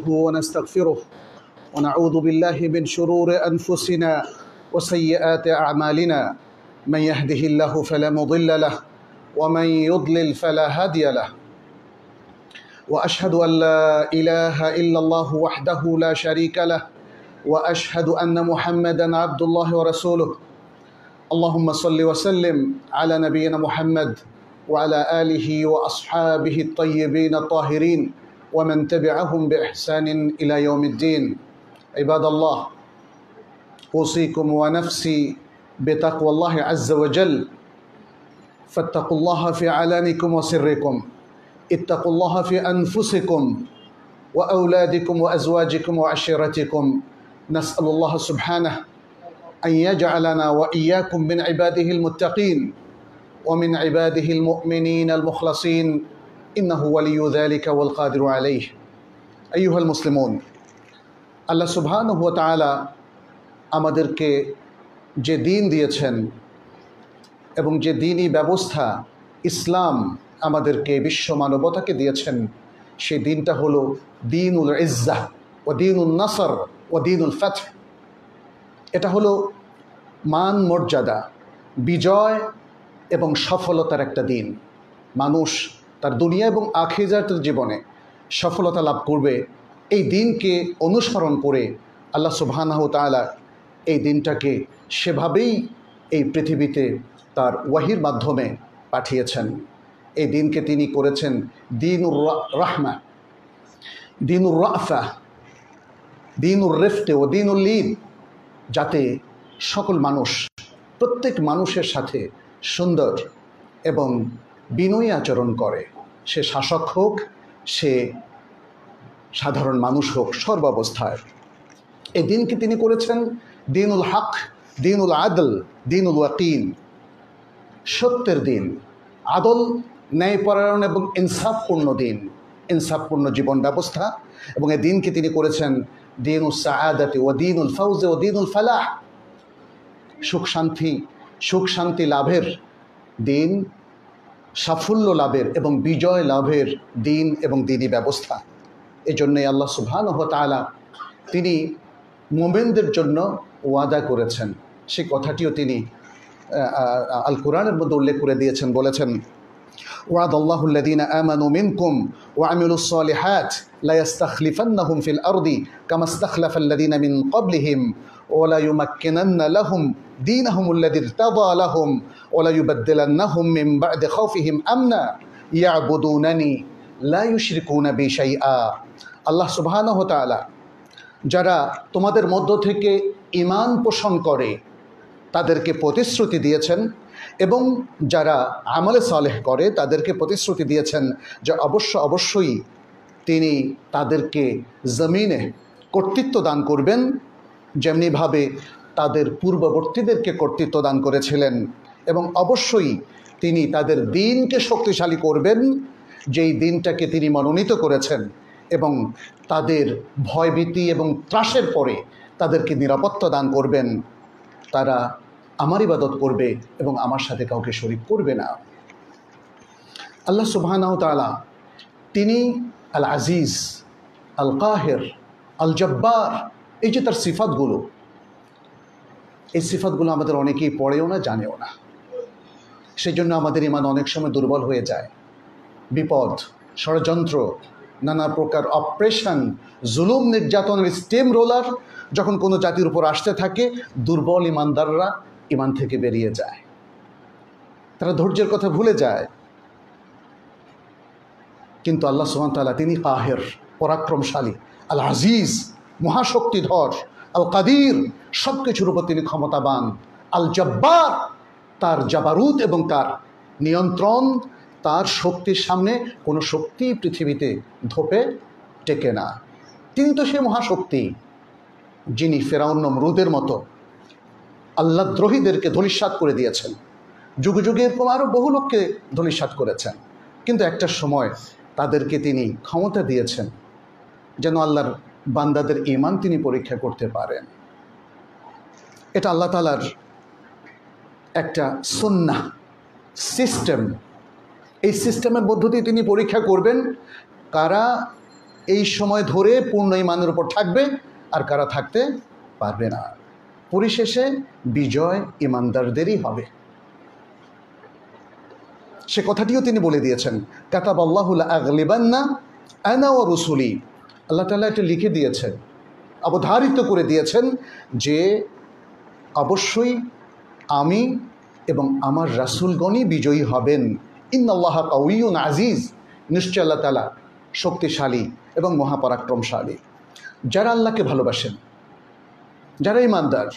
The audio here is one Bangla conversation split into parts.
ونستغفره ونعوذ بالله من شرور أنفسنا وسيئات أعمالنا من يهده الله فلا مضل له ومن يضلل فلا هادي له وأشهد أن لا إله إلا الله وحده لا شريك له وأشهد أن محمدا عبد الله ورسوله اللهم صل وسلم على نبينا محمد وعلى آله وأصحابه الطيبين الطاهرين ومن تبعهم بإحسان إلى يوم الدين عباد الله أوصيكم ونفسي بتقوى الله عز وجل فاتقوا الله في علانكم وسركم اتقوا الله في أنفسكم وأولادكم وأزواجكم وعشيرتكم نسأل الله سبحانه أن يجعلنا وإياكم من عباده المتقين ومن عباده المؤمنين المخلصين إنه ولي ذلك والقادر عليه أيها المسلمون আল্লাহ সুবহানাহু ওয়া তাআলা আমাদেরকে যে দিন দিয়েছেন এবং যে দিনই ব্যবস্থা ইসলাম আমাদেরকে বিশ্ব মানবতাকে দিয়েছেন সেই দিনটা হলো দীনুল ইজ্জাহ ওয়া দীনুন নাসর ওয়া দীনুল ফাতহ। এটা হলো মান মর্যাদা, বিজয় এবং সফলতার একটা দিন। মানুষ তার দুনিয়া এবং আখিরাতের জীবনে সফলতা লাভ করবে এই দিনকে অনুসরণ করে। আল্লাহ সুবহানাহু ওয়া তাআলা এই দিনটাকে সেভাবেই এই পৃথিবীতে তার ওয়াহির মাধ্যমে পাঠিয়েছেন। এই দিনকে তিনি করেছেন দীনুর রাহমা, দীনুর রাফা, দীনুর রিফক ও দীনুল লিন, যাতে সকল মানুষ প্রত্যেক মানুষের সাথে সুন্দর এবং বিনয়ী আচরণ করে। সে শাসক হোক, সে সাধারণ মানুষ হোক, সর্বাবস্থায় এই দিনকে তিনি করেছেন দীনুল হক, দীনুল আদল, দীনুল ওয়াকিন, সত্যের দিন, আদল, ন্যায়পরায়ণ এবং ইনসাফপূর্ণ দিন, ইনসাফপূর্ণ জীবন ব্যবস্থা। এবং এই দিনকে তিনি করেছেন দীনুল সাআদাতি ওয়া দীনুল ফাউজ ওয়া দীনুল ফালাহ, সুখ শান্তি লাভের দিন, সাফল্য লাভের এবং বিজয় লাভের দিন এবং দিনই ব্যবস্থা। এজন্যই আল্লাহ সুবহানাহু ওয়া তাআলা তিনি মুমিনদের জন্য ওয়াদা করেছেন, সেই কথাটিও তিনি আল কোরআনের মধ্যে উল্লেখ করে দিয়েছেন। বলেছেন ওয়াদাল্লাহু আল্লাযীনা আমানু মিনকুম ওয়া আমিলুস সালিহাত লা ইস্তাখলিফান্নাহুম ফিল আরদি কামা ইস্তাখলাফাল লাযীনা মিন ক্বাবলিহিম ওয়া লা ইউমাক্কিনান্না লাহুম দীনাহুম আল্লাযী ইরতাদা লাহুম ওয়া লা ইউবাদদিলান্নাহুম মিন বা'দি খাউফিহিম আমনা ইয়াবুদুনানি লা ইউশরিকুনা বি শাইআ। আল্লাহ সুবহানাহু ওয়া তাআলা যারা তোমাদের মধ্য থেকে ঈমান পোষণ করে তাদেরকে প্রতিশ্রুতি দিয়েছেন এবং যারা আমলে সালেহ করে তাদেরকে প্রতিশ্রুতি দিয়েছেন যে অবশ্যই তিনি তাদেরকে জমিনে কর্তৃত্ব দান করবেন, যেমনিভাবে তাদের পূর্ববর্তীদেরকে কর্তৃত্ব দান করেছিলেন। এবং অবশ্যই তিনি তাদের দিনকে শক্তিশালী করবেন, যেই দিনটাকে তিনি মনোনীত করেছেন, এবং তাদের ভয়ভীতি এবং ত্রাসের পরে তাদেরকে নিরাপত্তা দান করবেন। তারা আমার ইবাদত করবে এবং আমার সাথে কাউকে শরীক করবে না। আল্লাহ সুবহানাহু ওয়া তাআলা তিনি আল আজিজ, আল কাহির, আল জব্বার, এই যে তার সিফাতগুলো, এই সিফাতগুলো আমাদের অনেকেই পড়েও না, জানেও না। সেই জন্য আমাদের ঈমান অনেক সময় দুর্বল হয়ে যায়। বিপদ, ষড়যন্ত্র, নানা প্রকার অপারেশন, জুলুম, নির্যাতনের স্টেম রোলার যখন কোনো জাতির উপর আসতে থাকে, দুর্বল ঈমানদাররা ঈমান থেকে বেরিয়ে যায়, তারা ধৈর্যের কথা ভুলে যায়। কিন্তু আল্লাহ সুবহানাহু ওয়া তাআলা তিনি কাহির, পরাক্রমশালী, আল আজিজ, মহাশক্তিধর, আল কাদির, সব কিছুর উপর তিনি ক্ষমতাবান, আল জব্বার, তার জাবারুত এবং তার নিয়ন্ত্রণ, তার শক্তির সামনে কোনো শক্তি পৃথিবীতে ধোপে টেকে না। তিনি তো সে মহাশক্তি যিনি ফেরাউন নমরুদের মতো আল্লাহদ্রোহীদেরকে ধূলিসাৎ করে দিয়েছেন, যুগে যুগে এরকম আরও বহু লোককে ধূলিসাৎ করেছেন। কিন্তু একটা সময় তাদেরকে তিনি ক্ষমতা দিয়েছেন যেন আল্লাহর বান্দাদের ঈমান তিনি পরীক্ষা করতে পারেন। এটা আল্লাহ তাআলার একটা সুন্নাহ সিস্টেম। এই সিস্টেমের মধ্য দিয়ে তিনি পরীক্ষা করবেন কারা এই সময় ধরে পূর্ণ ঈমানের উপর থাকবে, আর কারা থাকতে পারবে না। পরিশেষে বিজয় ঈমানদারদেরই হবে। সে কথাটিও তিনি বলে দিয়েছেন, কাতাবাল্লাহু লা আগলিবান্না আনা ওয়া রুসুলি। আল্লাহ তাআলা এটা লিখে দিয়েছেন, অবধারিত করে দিয়েছেন যে অবশ্যই আমি এবং আমার রাসূলগণই বিজয়ী হবেন। ইন্নাল্লাহা কাউইয়ুন আজিজ, নিশ্চয় আল্লাহ তাআলা শক্তিশালী এবং মহাপরাক্রমশালী। যারা আল্লাহকে ভালোবাসেন, যারা ঈমানদার,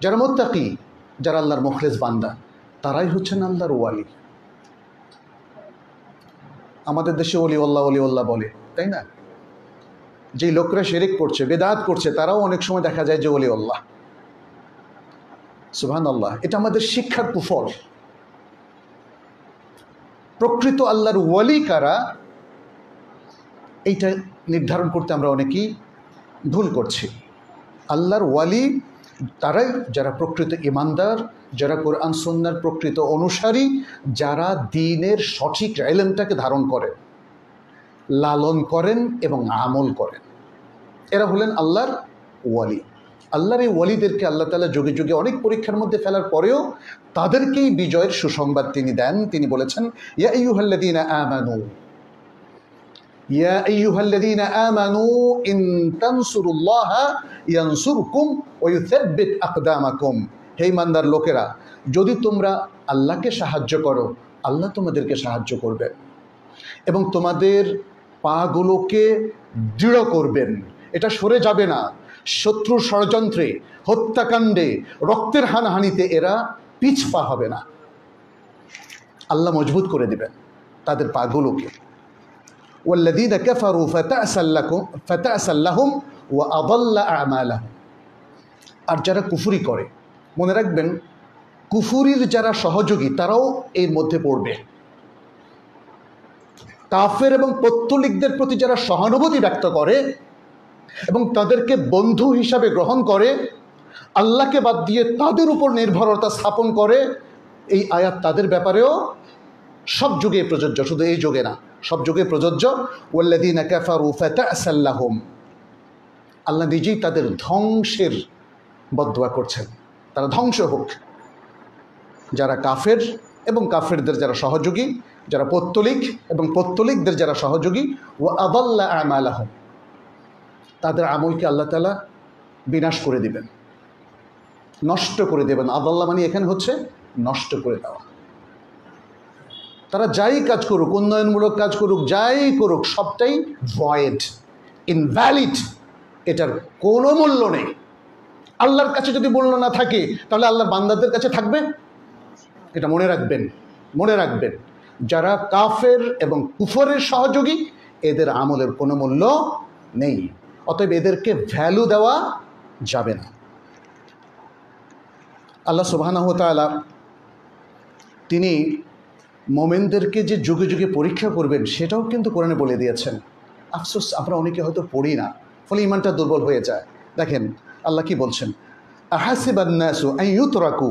যারা মুত্তাকি, যারা আল্লাহর মুখলেস বান্দা, তারাই হচ্ছেন আল্লাহর ওয়ালি। আমাদের দেশে ওলিউল্লাহ ওলিউল্লাহ বলে, তাই না? যেই লোকরা শিরক করছে, বেদাত করছে, তারাও অনেক সময় দেখা যায় যে ওলিউল্লাহ। সুবহানাল্লাহ। এটা আমাদের শিক্ষার কুফল। প্রকৃত আল্লাহর ওয়ালি কারা, এইটা নির্ধারণ করতে আমরা অনেকেই ভুল করছি। আল্লাহর ওয়ালি তারাই যারা প্রকৃত ঈমানদার, যারা কোরআন সুন্নাহর প্রকৃত অনুসারী, যারা দ্বীনের সঠিক ইলমটাকে ধারণ করেন, লালন করেন এবং আমল করেন, এরা হলেন আল্লাহর ওয়ালি। আল্লাহর এই ওয়ালিদেরকে আল্লাহ তাআলা যুগে যুগে অনেক পরীক্ষার মধ্যে ফেলার পরেও তাদেরকেই বিজয়ের সুসংবাদ তিনি দেন। তিনি বলেছেন, ইয়া আইয়ুহাল্লাযীনা আমানু, ইয়া আইয়ুহাল্লাযীনা আমানু ইন তানসুরুল্লাহা ইয়ানসুরকুম ওয়া ইউসাব্বিত আকদামাকুম। হে ঈমানদার লোকেরা, যদি তোমরা আল্লাহকে সাহায্য করো, আল্লাহ তোমাদেরকে সাহায্য করবেন এবং তোমাদের পাগুলোকে দৃঢ় করবেন। এটা সরে যাবে না। শত্রুর ষড়যন্ত্রে, হত্যাকাণ্ডে, রক্তের হানাহানিতে এরা পিছপা হবে না। আল্লাহ মজবুত করে দিবেন তাদের পাগুলোকে। ওয়াল্লাযীনা কাফারু ফাতা'সাল লাহুম ওয়া আযাল্লা আ'মালাহুম। আর যারা কুফরি করে, মনে রাখবেন কুফরির যারা সহযোগী তারাও এর মধ্যে পড়বে। কাফের এবং পৌত্তলিকদের প্রতি যারা সহানুভূতি ব্যক্ত করে এবং তাদেরকে বন্ধু হিসাবে গ্রহণ করে, আল্লাহকে বাদ দিয়ে তাদের উপর নির্ভরতা স্থাপন করে, এই আয়াত তাদের ব্যাপারেও সব যুগে প্রযোজ্য, শুধু এই যুগে না, সব যুগে প্রযোজ্য। ওয়াল্লাযীনা কাফারু ফাতা'সাল লাহুম। আল্লাহ নিজেই তাদের ধ্বংসের বদদুয়া করছেন, তারা ধ্বংস হোক। যারা কাফের এবং কাফেরদের যারা সহযোগী, যারা পৌত্তলিক এবং পৌত্তলিকদের যারা সহযোগী, ওয়া আযাল্লা আ'মালাহুম, তাদের আমলকে আল্লাহ তাআলা বিনাশ করে দিবেন, নষ্ট করে দেবেন। আযাল্লা মানে এখানে হচ্ছে নষ্ট করে দেওয়া। তারা যাই কাজ করুক, উন্নয়নমূলক কাজ করুক, যাই করুক, সবটাই ভয়েড, ইনভ্যালিড। এটার কোনো মূল্য নেই। আল্লাহর কাছে যদি মূল্য না থাকে, তাহলে আল্লাহর বান্দাদের কাছে থাকবে? এটা মনে রাখবেন, মনে রাখবেন। যারা কাফের এবং কুফরের সহযোগী, এদের আমলের কোনো মূল্য নেই। অতএব এদেরকে ভ্যালু দেওয়া যাবে না। আল্লাহ সুবহানাহু ওয়া তাআলা তিনি মোমেনদেরকে যে যুগে যুগে পরীক্ষা করবেন, সেটাও কিন্তু কোরআনে বলে দিয়েছেন। আফসোস, আমরা অনেকে হয়তো পড়ি না, ফলে ইমানটা দুর্বল হয়ে যায়। দেখেন আল্লাহ কি বলছেন, আহাসিবান নাসু আন ইউতরাকু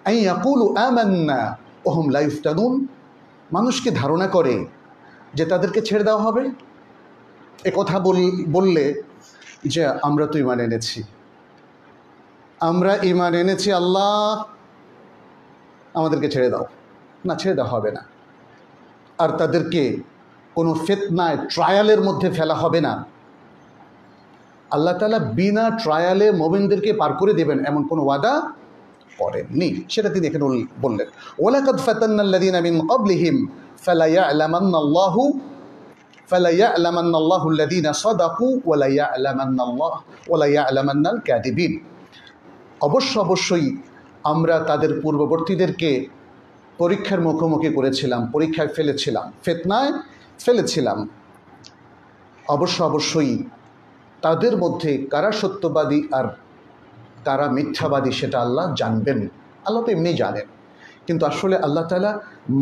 আন ইয়াকুলু আমান্না ওয়া হুম লা ইফতানুন। মানুষ কি ধারণা করে যে তাদেরকে ছেড়ে দেওয়া হবে? এ কথা বললে যে আমরা তো ঈমান এনেছি, আমরা ঈমান এনেছি, আল্লাহ আমাদেরকে ছেড়ে দাও। না, ছেড়ে দেওয়া হবে না। আর তাদেরকে কোনো ফিতনায়, ট্রায়ালের মধ্যে ফেলা হবে না। আল্লাহ তাআলা বিনা ট্রায়ালে মুমিনদেরকে পার করে দেবেন এমন কোনো ওয়াদা করেননি, সেটা তিনি এখানে বললেন। ওয়ালাকাদ ফাতান্নাল্লাযীনা মিন ক্বাবলিহিম ফালা ইয়া'লামান্নাল্লাহু আল্লাযীনা সাদাকু ওয়া লা ইয়া'লামান্নাল কাযিবিন। অবশ্যই আমরা তাদের পূর্ববর্তীদেরকে পরীক্ষার মুখোমুখি করেছিলাম, পরীক্ষায় ফেলেছিলাম, ফিতনায় ফেলেছিলাম। অবশ্যই তাদের মধ্যে কারা সত্যবাদী আর কারা মিথ্যাবাদী সেটা আল্লাহ জানবেন। আল্লাহ তো এমনি জানেন, কিন্তু আসলে আল্লাহ তাআলা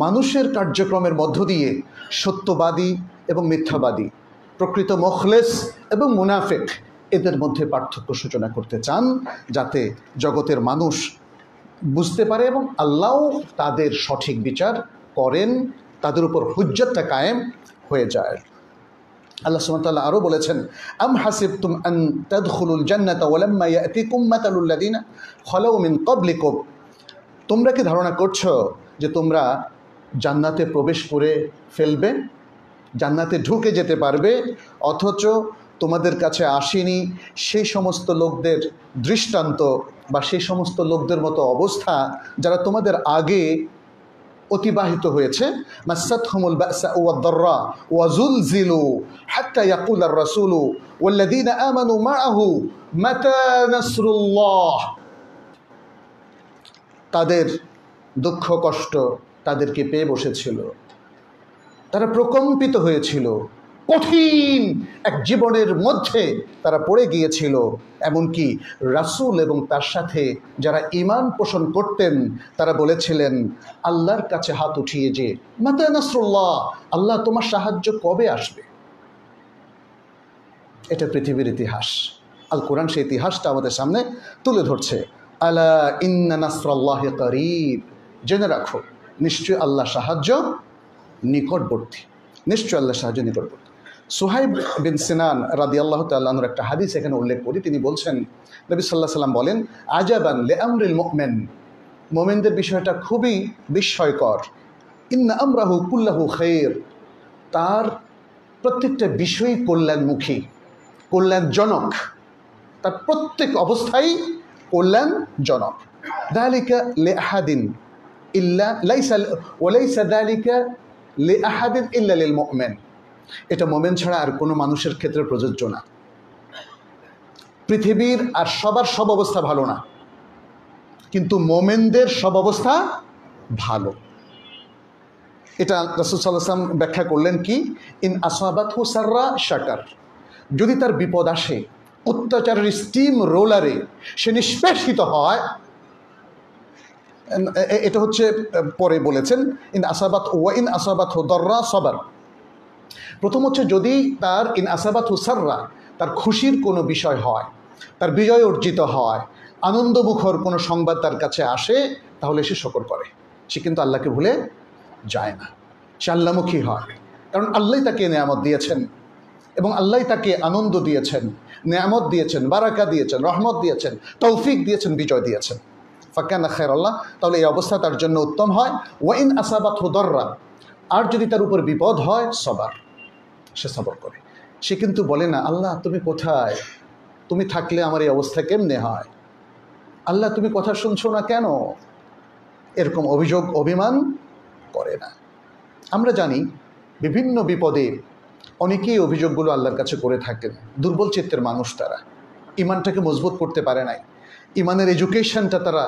মানুষের কার্যক্রমের মধ্য দিয়ে সত্যবাদী এবং মিথ্যাবাদী, প্রকৃত মুখলেস এবং মুনাফিক, এদের মধ্যে পার্থক্য সূচনা করতে চান, যাতে জগতের মানুষ বুঝতে পারে এবং আল্লাহও তাদের সঠিক বিচার করেন, তাদের উপর হুজ্জতটা কায়েম হয়ে যায়। আল্লাহ সুবহানাহু ওয়া তাআলা আরও বলেছেন, আম হাসিবতুম আন তাদখুলুল জান্নাতা ওয়ালাম্মা ইয়াতিকুম মাতালুল লাযিনা খালাউ মিন ক্বাবলিকুম, তোমরা কি ধারণা করছো যে তোমরা জান্নাতে প্রবেশ করে ফেলবে, জান্নাতে ঢুকে যেতে পারবে, অথচ তোমাদের কাছে আসেনি সেই সমস্ত লোকদের দৃষ্টান্ত বা সেই সমস্ত লোকদের মতো অবস্থা যারা তোমাদের আগে অতিবাহিত হয়েছে। মাসাতহুমুল বাসা ওয়াদ-দাররা ওয়া যুলজিলু হাত্তা ইয়াকুলার রাসূলু ওয়াল্লাযীনা আমানু মাআহু মাতা নাসরুল্লাহ, তাদের দুঃখ কষ্ট তাদেরকে পেয়ে বসেছিল, তারা প্রকম্পিত হয়েছিল, কঠিন এক জীবনের মধ্যে তারা পড়ে গিয়েছিল। এমনকি রাসূল এবং তার সাথে যারা ঈমান পোষণ করতেন তারা বলেছিলেন আল্লাহর কাছে হাত উঠিয়ে যে মাতা নাসরুল্লাহ, আল্লাহ তোমার সাহায্য কবে আসবে। এটা পৃথিবীর ইতিহাস, আল কোরআন সেই ইতিহাসটা আমাদের সামনে তুলে ধরছে। আলা ইন্না নাসরাল্লাহি করিব, জেনে রাখো নিশ্চয় আল্লাহ সাহায্য নিকটবর্তী, নিশ্চয় আল্লাহ সাহায্য নিকটবর্তী। সুহাইব বিন সিনান রাদিয়াল্লাহু তাআলা আনহুর একটা হাদিস এখানে উল্লেখ করি। তিনি বলছেন, নবী সাল্লাল্লাহু আলাইহি ওয়াসাল্লাম বলেন, আজাবান লিআমরিল মুমিন, মুমিনদের বিষয়টা খুবই বিস্ময়কর। ইন্না আমরাহু কুল্লাহু খায়র, তার প্রত্যেকটা বিষয়ই কল্যাণমুখী, কল্যাণজনক, তার প্রত্যেক অবস্থাই কল্যাণজনক। যালিকা লিআহাদিন ইল্লা লাইসা ওয়ালাইসা যালিকা লিআহাদিন ইল্লা লিল মুমিন, এটা মুমিন ছাড়া আর কোনো মানুষের ক্ষেত্রে প্রযোজ্য না। পৃথিবীর আর সবার সব অবস্থা ভালো না, কিন্তু মুমিনদের সব অবস্থা ভালো। এটা রাসূল সাল্লাল্লাহু আলাইহি ওয়াসাল্লাম ব্যাখ্যা করলেন কি, ইন আসাবাতহু সাররা শাকার, যদি তার বিপদ আসে, অত্যাচারের স্টিম রোলারে সে নিষ্পেষিত হয়, এটা হচ্ছে পরে বলেছেন ইন আসাবাতহু দাররা সাবার। প্রথম হচ্ছে যদি তার ইন আসাবাতহু সাররা, তার খুশির কোনো বিষয় হয়, তার বিজয় অর্জিত হয়, আনন্দমুখর কোনো সংবাদ তার কাছে আসে, তাহলে সে শুকর করে, সে কিন্তু আল্লাহকে ভুলে যায় না, সে আল্লাহমুখী হয়। কারণ আল্লাহই তাকে নেয়ামত দিয়েছেন এবং আল্লাহই তাকে আনন্দ দিয়েছেন, নেয়ামত দিয়েছেন, বারাকা দিয়েছেন, রহমত দিয়েছেন, তৌফিক দিয়েছেন, বিজয় দিয়েছেন। ফাকানা খায়রাল্লাহ, তাহলে এই অবস্থা তার জন্য উত্তম হয়। ওয়া ইন আসাবাতহু দাররা, আর যদি তার উপর বিপদ হয়, সবার, সে সবর করে। সে কিন্তু বলে না আল্লাহ তুমি কোথায়, তুমি থাকলে আমার এই অবস্থা কেমনে হয়, আল্লাহ তুমি কথা শুনছো না কেন, এরকম অভিযোগ অভিমান করে না। আমরা জানি বিভিন্ন বিপদে অনেকেই অভিযোগগুলো আল্লাহর কাছে করে থাকেন। দুর্বল চিত্তের মানুষ, তারা ইমানটাকে মজবুত করতে পারে নাই, ইমানের এডুকেশনটা তারা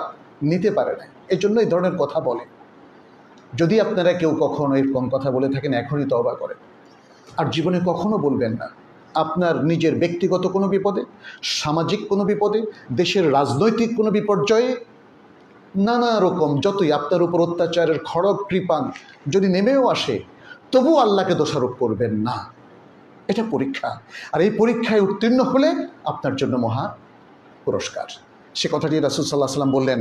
নিতে পারে না, এই জন্য এই ধরনের কথা বলে। যদি আপনারা কেউ কখনো এরকম কথা বলে থাকেন, এখনই তওবা করেন, আর জীবনে কখনো বলবেন না। আপনার নিজের ব্যক্তিগত কোনো বিপদে, সামাজিক কোনো বিপদে, দেশের রাজনৈতিক কোনো বিপর্যয়ে, নানা রকম যতই আপনার উপর অত্যাচারের খড়গ কৃপান যদি নেমেও আসে, তবু আল্লাহকে দোষারোপ করবেন না। এটা পরীক্ষা, আর এই পরীক্ষায় উত্তীর্ণ হলে আপনার জন্য মহা পুরস্কার। সে কথাটি রাসূল সাল্লাল্লাহু আলাইহি ওয়াসাল্লাম বললেন,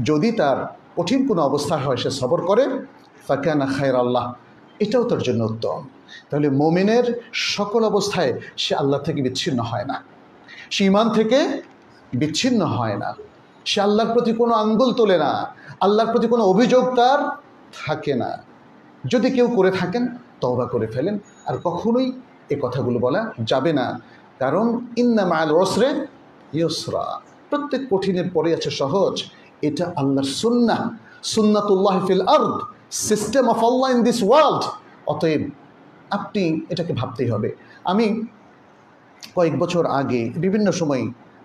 যদি তার কঠিন কোনো অবস্থা হয় সে সবর করে, ফাকানা খায়রাল্লাহ, এটাও তার জন্য উত্তম। তাহলে মুমিনের সকল অবস্থায় সে আল্লাহ থেকে বিচ্ছিন্ন হয় না, সে ঈমান থেকে বিচ্ছিন্ন হয় না, সে আল্লাহর প্রতি কোনো আঙ্গুল তোলে না, আল্লাহর প্রতি কোনো অভিযোগ তার থাকে না। যদি কেউ করে থাকেন তওবা করে ফেলেন, আর কখনোই এ কথাগুলো বলা যাবে না। কারণ ইন্না মাআল উসরি ইউসরা, প্রত্যেক কঠিনের পরে আছে সহজ। এটা আল্লাহর সুন্নাহ, সুন্নাতুল্লাহ ফিল আরদ, system of Allah in this world. অতএব আপনি এটাকে ভাবতেই হবে। আমি কয়েক বছর আগে বিভিন্ন সময়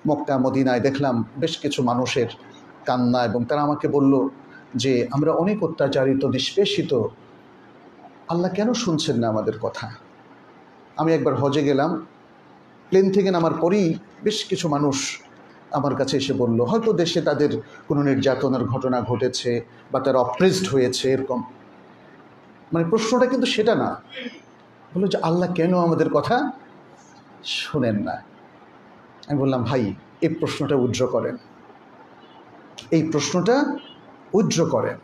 মক্কা মদিনায় দেখলাম বেশ কিছু মানুষের কান্না, এবং তারা আমাকে বলল যে আমরা অনেক অত্যাচারিত, নিষ্পেষিত, আল্লাহ কেন শুনছেন না আমাদের কথা। আমি একবার হজে গেলাম, প্লেন থেকে নামার পরেই বেশ কিছু মানুষ আমার কাছে এসে বলল, হয়তো দেশে তাদের কোনো নির্যাতনের ঘটনা ঘটেছে বা তারা অপ্রেসড হয়েছে, এরকম। মানে প্রশ্নটা কিন্তু সেটা না, বললো যে আল্লাহ কেন আমাদের কথা শোনেন না। আমি বললাম, ভাই এই প্রশ্নটা উজ্জ্ব করেন, এই প্রশ্নটা উজ্জ্ব করেন।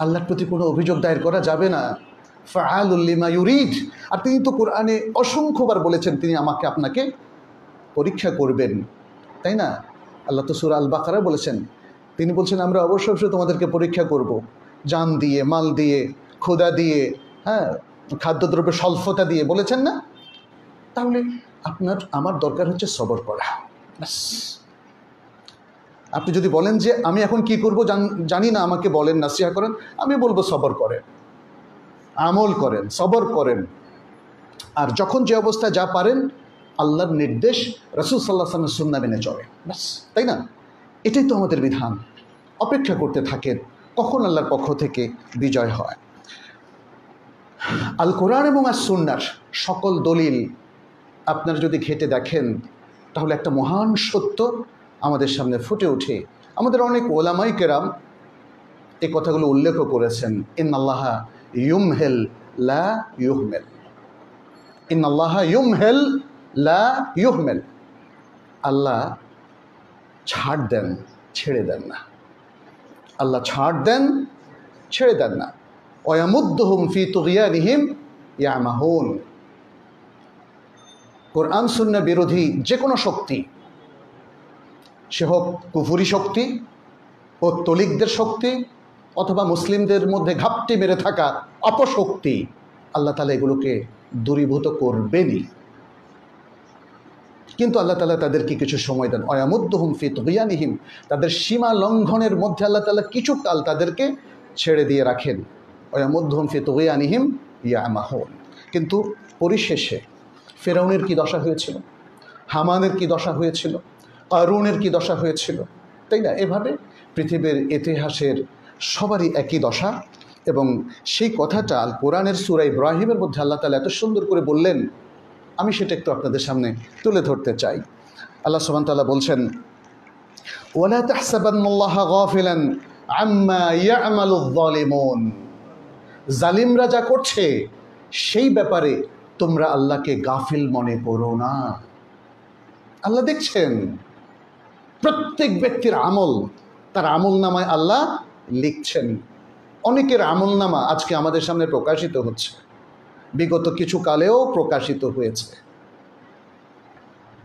আল্লাহর প্রতি কোনো অভিযোগ দায়ের করা যাবে না। ফাআলুল লিমা ইউরিদ। আর তিনি তো কোরআনে অসংখ্যবার বলেছেন তিনি আমাকে আপনাকে পরীক্ষা করবেন, তাই না? আল্লাহ তো সূরা আল বাকারা বলেছেন, তিনি বলছেন আমরা অবশ্যই তোমাদেরকে পরীক্ষা করব, জান দিয়ে, মাল দিয়ে, ক্ষুধা দিয়ে, হ্যাঁ, খাদ্যদ্রব্যের স্বল্পতা দিয়ে, বলেছেন না? তাহলে আপনার আমার দরকার হচ্ছে সবর করা। ব্যাস। আপনি যদি বলেন যে আমি এখন কি করব জানি না, আমাকে বলেন, নাসিহা করেন, আমি বলবো সবর করেন, আমল করেন, সবর করেন। আর যখন যে অবস্থায় যা পারেন আল্লাহর নির্দেশ, রাসূল সাল্লাল্লাহু আলাইহি ওয়াসাল্লামের সুন্নাহ মেনে চলে, ব্যাস, তাই না? এটাই তো আমাদের বিধান। অপেক্ষা করতে থাকেন কখন আল্লাহর পক্ষ থেকে বিজয় হয়। আল কোরআন এবং আর সুন্নাহর সকল দলিল আপনারা যদি ঘেঁটে দেখেন তাহলে একটা মহান সত্য আমাদের সামনে ফুটে ওঠে। আমাদের অনেক ওলামায়ে কেরাম এই কথাগুলো উল্লেখ করেছেন, ইন্নাল্লাহা ইউমহিল লা ইউহমিল, ইন্নাল্লাহা ইউমহিল লা ইউহমিল। আল্লাহ ছাড় দেন, ছেড়ে দেন না। আল্লাহ ছাড় দেন, ছেড়ে দেন না। ওয়ায়ামুদ্দুহুম ফি তুগয়ানিহিম ইয়ামাহুন। কোরআন সুন্নাহ বিরোধী যে কোনো শক্তি, সে হোক কুফরি শক্তি, ও তলিকদের শক্তি, অথবা মুসলিমদের মধ্যে ঘাপটি মেরে থাকা অপশক্তি, আল্লাহ তাআলা এগুলোকে দূরীভূত করবেনই। কিন্তু আল্লাহ তাআলা তাদেরকে কিছু সময় দেন। ওয়ায়ামুদ্দুহুম ফি তুগয়ানিহিম, তাদের সীমা লঙ্ঘনের মধ্যে আল্লাহ তাআলা কিছু কাল তাদেরকে ছেড়ে দিয়ে রাখেন। ওয়ায়ামুদ্দুহুম ফি তুগয়ানিহিম ইয়ামাহুন। কিন্তু পরিশেষে ফেরাউনের কি দশা হয়েছিল, হামানের কি দশা হয়েছিল, কারুনের কি দশা হয়েছিল, তাই না? এভাবে পৃথিবীর ইতিহাসের সবারই একই দশা। এবং সেই কথাটা আল কোরআনের সূরা ইব্রাহিমের মধ্যে আল্লাহ তাআলা এত সুন্দর করে বললেন, আমি সেটা একটু আপনাদের সামনে তুলে ধরতে চাই। আল্লাহ সুবহানাহু ওয়া তাআলা বলছেন, ওয়ালা তাহসাবান্নাল্লাহা গাফিলান আম্মা ইয়ামালুয যালিমুন। জালিমরা যা করছে সেই ব্যাপারে তোমরা আল্লাহকে গাফিল মনে করো না। আল্লাহ দেখছেন প্রত্যেক ব্যক্তির আমল, তার আমল নামায় আল্লাহ লিখছেন। অনেকের আমল নামা আজকে আমাদের সামনে প্রকাশিত হচ্ছে, বিগত কিছু কালেও প্রকাশিত হয়েছে।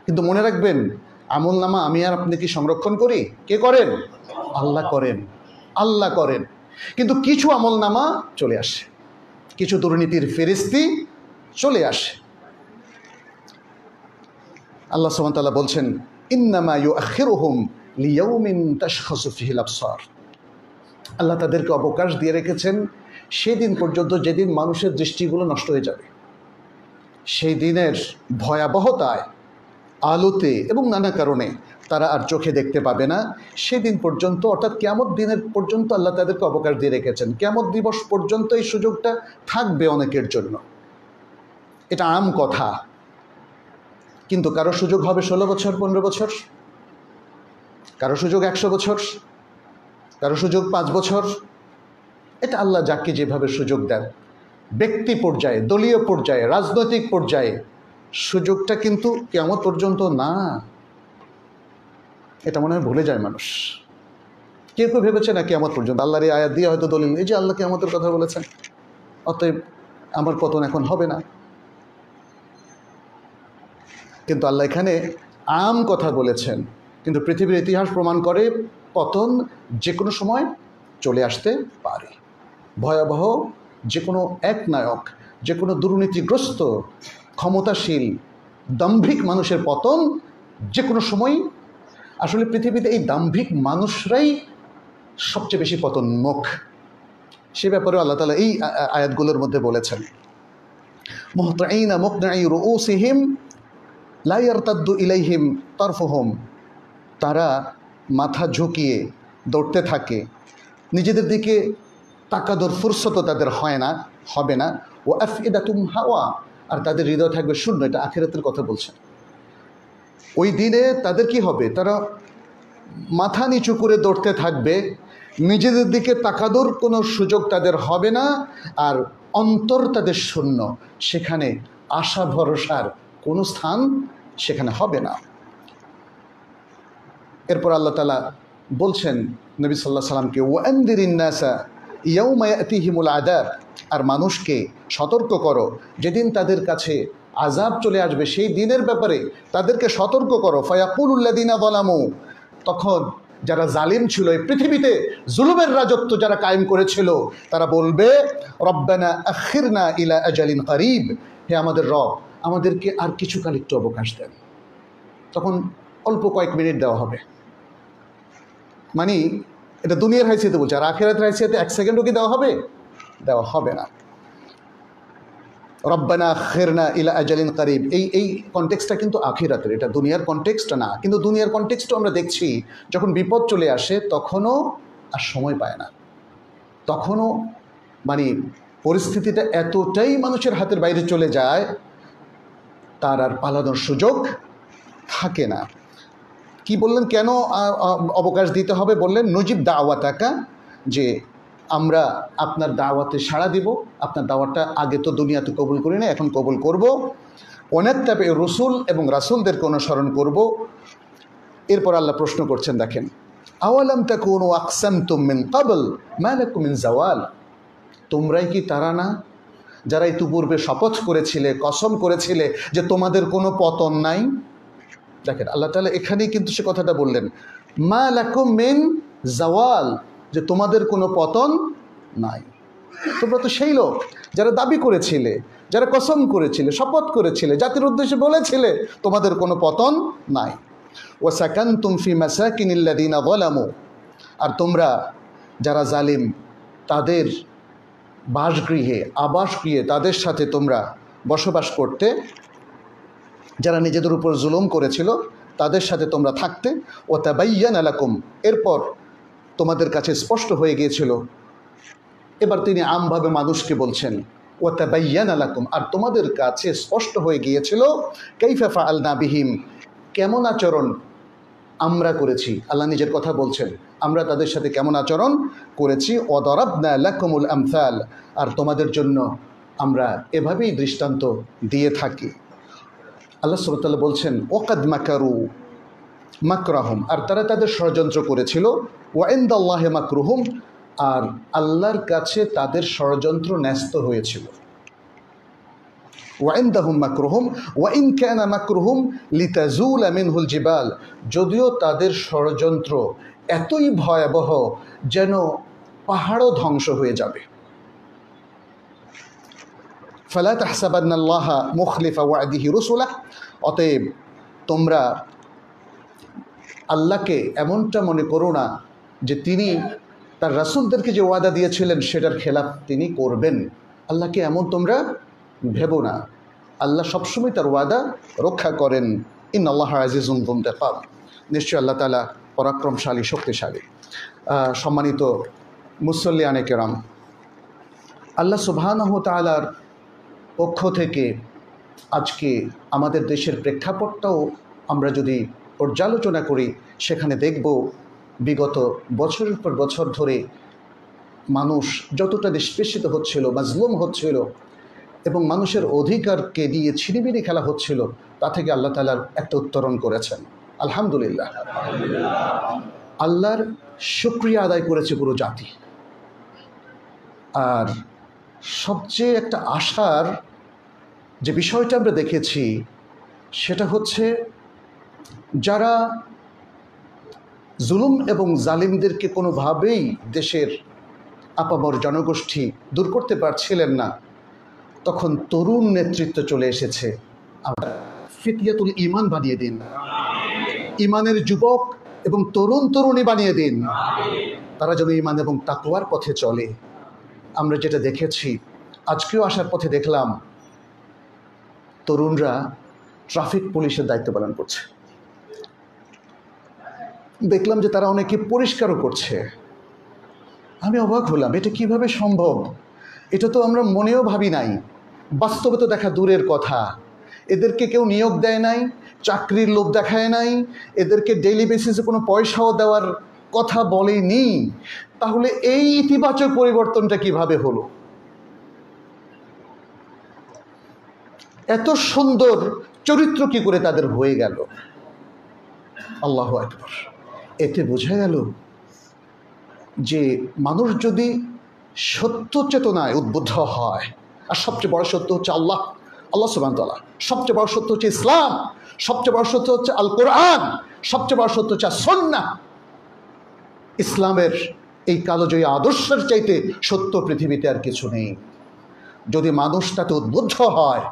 কিন্তু মনে রাখবেন, আমল নামা আমি আর আপনি কি সংরক্ষণ করি? কে করেন? আল্লাহ করেন, আল্লাহ করেন। কিন্তু কিছু আমল নামা চলে আসে, কিছু দুর্নীতির ফেরেশতি চলে আসে। আল্লাহ সুবহানাহু ওয়া তাআলা বলছেন, ইন্নামা ইউআখিরুহুম লিয়াউমিন তাশখাসু ফিহিল আবসার। আল্লাহ তাদেরকে অবকাশ দিয়ে রেখেছেন সেদিন পর্যন্ত যেদিন মানুষের দৃষ্টিগুলো নষ্ট হয়ে যাবে। সেই দিনের ভয়াবহতায়, আলোতে এবং নানা কারণে তারা আর চোখে দেখতে পাবে না। সেদিন পর্যন্ত, অর্থাৎ কিয়ামত দিনের পর্যন্ত আল্লাহ তাদেরকে অবকাশ দিয়ে রেখেছেন। কিয়ামত দিবস পর্যন্ত এই সুযোগটা থাকবে অনেকের জন্য। এটা আম কথা। কিন্তু কারো সুযোগ হবে 16 বছর, 15 বছর, কারো সুযোগ 100 বছর, কারো সুযোগ 5 বছর। এটা আল্লাহ যাকে যেভাবে সুযোগ দেন, ব্যক্তি পর্যায়ে, দলীয় পর্যায়ে, রাজনৈতিক পর্যায়ে সুযোগটা কিন্তু কিয়ামত পর্যন্ত না। এটা মনে হয় ভুলে যায় মানুষ। কেউ কেউ ভেবেছে না কিয়ামত পর্যন্ত। আল্লাহর এই আয়াত দিয়ে হয়তো দলিল, এই যে আল্লাহ কিয়ামতের কথা বলেছেন, অতএব আমার পতন এখন হবে না। কিন্তু আল্লাহ এখানে আম কথা বলেছেন। কিন্তু পৃথিবীর ইতিহাস প্রমাণ করে পতন যে কোনো সময় চলে আসতে পারে। ভয়াবহ যে কোনো এক নায়ক, যে কোনো দুর্নীতিগ্রস্ত, ক্ষমতাশীল, দাম্ভিক মানুষের পতন যে কোনো সময়। আসলে পৃথিবীতে এই দাম্ভিক মানুষরাই সবচেয়ে বেশি পতনমুখ। সে ব্যাপারে আল্লাহ তাআলা এই আয়াতগুলোর মধ্যে বলেছেন, মুহতাঈনা মুকনাঈ রুউসিহিম লা ইয়ারতাদ্দু ইলাইহিম তারফুহুম। তারা মাথা ঝুঁকিয়ে দৌড়তে থাকে, নিজেদের দিকে তাকানোর ফুরসত তাদের হয় না, হবে না। ও আফইদাতুম হাওয়া, আর তাদের হৃদয় থাকবে শূন্য। এটা আখিরাতের কথা বলছেন। ওই দিনে তাদের কি হবে? তারা মাথা নিচু করে দৌড়তে থাকবে, নিজেদের দিকে তাকানোর কোনো সুযোগ তাদের হবে না, আর অন্তর তাদের শূন্য। সেখানে আশা ভরসার কোনো স্থান সেখানে হবে না। এরপর আল্লাহ তাআলা বলছেন নবী সাল্লাল্লাহু আলাইহি সাল্লামকে, ওয়ানদিরিন নাসা ইয়াউমা ইয়াতিহিমুল আযাব, আর মানুষকে সতর্ক করো যেদিন তাদের কাছে আযাব চলে আসবে, সেই দিনের ব্যাপারে তাদেরকে সতর্ক করো। ফায়াকুলুল্লাযীনা যালামু, তখন যারা জালিম ছিল, এই পৃথিবীতে জুলুমের রাজত্ব যারা কায়েম করেছিল, তারা বলবে রব্বানা আখিরনা ইলা আজালিন করিব, হে আমাদের রব, আমাদেরকে আর কিছুকাল একটু অবকাশ দেন। তখন অল্প কয়েক মিনিট দেওয়া হবে, মানে এটা দুনিয়ার হাইসিয়াতে বলছে। আর আখিরাতের হাইসিয়াতে এক সেকেন্ডও কি দেওয়া হবে? দেওয়া হবে না। রব্বানা আখিরনা ইলা আজালিন করিব, এই কনটেক্সটটা কিন্তু আখিরাতের, এটা দুনিয়ার কনটেক্সটটা না। কিন্তু দুনিয়ার কনটেক্সটও আমরা দেখছি, যখন বিপদ চলে আসে তখনও আর সময় পায় না, তখনও মানে পরিস্থিতিটা এতটাই মানুষের হাতের বাইরে চলে যায়, তার আর পালানোর সুযোগ থাকে না। কি বললেন, কেন অবকাশ দিতে হবে? বললেন নুজিব দাওয়াতাকা, যে আমরা আপনার দাওয়াতে সাড়া দিব, আপনার দাওয়াতটা আগে তো দুনিয়াতে কবুল করি না, এখন কবুল করব। ওয়ানাত্তাবি রসুল, এবং রাসূলদেরকে অনুসরণ করব। এরপর আল্লাহ প্রশ্ন করছেন, দেখেন, আওয়ালাম তাকুনু আকসামতুম মিন ক্বাবল মা লাকুম মিন জাওয়াল, তোমরাই কি তারা না যারা ইতিপূর্বে শপথ করেছিলে, কসম করেছিলে যে তোমাদের কোনো পতন নাই? দেখেন আল্লাহ তাআলা এখানেই কিন্তু সে কথাটা বললেন, মা লাকুম মিন জাওয়াল, যে তোমাদের কোনো পতন নাই। তোমরা তো সেই লোক যারা দাবি করেছিলে, যারা কসম করেছিলে, শপথ করেছিলে, জাতির উদ্দেশ্যে বলেছিলে তোমাদের কোনো পতন নাই। ওয়া সাকানতুম ফি মাসাকিনিল্লাযিনা যালামু, আর তোমরা যারা জালিম তাদের বাসগৃহে, আবাসগৃহে তাদের সাথে তোমরা বসবাস করতে, যারা নিজেদের উপর জুলুম করেছিল তাদের সাথে তোমরা থাকতে। ওয়া তাবায়্যানা লাকুম, এরপর তোমাদের কাছে স্পষ্ট হয়ে গিয়েছিল। এবার তিনি আমভাবে মানুষকে বলছেন, ওয়া তাবায়্যানা লাকুম, আর তোমাদের কাছে স্পষ্ট হয়ে গিয়েছিল কাইফা ফাআলনা বিহিম, কেমন আচরণ আমরা করেছি। আল্লাহ নিজের কথা বলছেন, আমরা তাদের সাথে কেমন আচরণ করেছি। ওয়া দারাবনা লাকুমুল আমসাল, আর তোমাদের জন্য আমরা এভাবেই দৃষ্টান্ত দিয়ে থাকি। আল্লাহ সুবহানাহু ওয়া তাআলা বলছেন, ওয়াকাদ মাকারু মাকরাহুম, আর তারা তাদের ষড়যন্ত্র করেছিল। ওয়া ইনদাল্লাহি মাকরুহুম, আর আল্লাহর কাছে তাদের ষড়যন্ত্র ন্যস্ত হয়েছিল। ওয়া ইনদাহুম মাকরুহুম ওয়া ইন কানা মাকরুহুম লিতাজুলা মিনহুল জিবাল, যদিও তাদের ষড়যন্ত্র এতই ভয়াবহ যেন পাহাড়ও ধ্বংস হয়ে যাবে। ফালা তাহসাবান্নাল্লাহা মুখলিফা ওয়াদিহি রুসুলাহ, অতএব তোমরা আল্লাহকে এমনটা মনে করো না যে তিনি তার রাসূলদেরকে যে ওয়াদা দিয়েছিলেন সেটার খেলাফ তিনি করবেন। আল্লাহকে এমন তোমরা ভেবো না, আল্লাহ সবসময় তার ওয়াদা রক্ষা করেন। ইন্নাল্লাহা আজিজুন যু ইনতিকাম, নিশ্চয় আল্লাহ তাআলা পরাক্রমশালী, শক্তিশালী। সম্মানিত মুসল্লিয়ানে কেরাম, আল্লাহ সুবহানাহু ওয়া তাআলার পক্ষ থেকে আজকে আমাদের দেশের প্রেক্ষাপটটাও আমরা যদি পর্যালোচনা করি, সেখানে দেখব বিগত বছরের পর বছর ধরে মানুষ যতটা নিষ্পেষিত হচ্ছিল, মাজলুম হচ্ছিল, এবং মানুষের অধিকারকে দিয়ে ছিনিমিনি খেলা হচ্ছিল, তা থেকে আল্লাহ তাআলার একটা উত্তরণ করেছেন। আলহামদুলিল্লাহ, আল্লাহর শুকরিয়া আদায় করেছে পুরো জাতি। আর সবচেয়ে একটা আশার যে বিষয়টা আমরা দেখেছি সেটা হচ্ছে, যারা জুলুম এবং জালিমদেরকে কোনোভাবেই দেশের আপামর জনগোষ্ঠী দূর করতে পারছিলেন না, তখন তরুণ নেতৃত্ব চলে এসেছে। আমরা ফিতয়াতুল ঈমান বানিয়ে দিন, ঈমানের যুবক এবং তরুণ তরুণী বানিয়ে দিন, তারা যেন ঈমান এবং তাকওয়ার পথে চলে। আমরা যেটা দেখেছি, আজকেও আসার পথে দেখলাম তরুণরা ট্রাফিক পুলিশের দায়িত্ব পালন করছে। দেখলাম যে তারা অনেকে পরিষ্কারও করছে। আমি অবাক হলাম, এটা কিভাবে সম্ভব? এটা তো আমরা মনেও ভাবি নাই, বাস্তবে তো দেখা দূরের কথা। এদেরকে কেউ নিয়োগ দেয় নাই, চাকরির লোভ দেখায় নাই, এদেরকে ডেইলি বেসিসে কোনো পয়সাও দেওয়ার কথা বলেনি। তাহলে এই ইতিবাচক পরিবর্তনটা কিভাবে হলো? এত সুন্দর চরিত্র কি করে তাদের হয়ে গেল? আল্লাহু আকবার। এতে বোঝা গেল যে মানুষ যদি সত্য চেতনায় উদ্বুদ্ধ হয়। আর সবচেয়ে বড় সত্য হচ্ছে আল্লাহ সুবহানাহু ওয়া তাআলা, সবচেয়ে বড় সত্য হচ্ছে ইসলাম, সবচেয়ে বড় সত্য হচ্ছে আল কোরআন, সবচেয়ে বড় সত্য হচ্ছে সুন্নাহ। ইসলামের এই কালোজয়ী আদর্শের চাইতে সত্য পৃথিবীতে আর কিছু নেই। যদি মানুষ তাতে উদ্বুদ্ধ হয়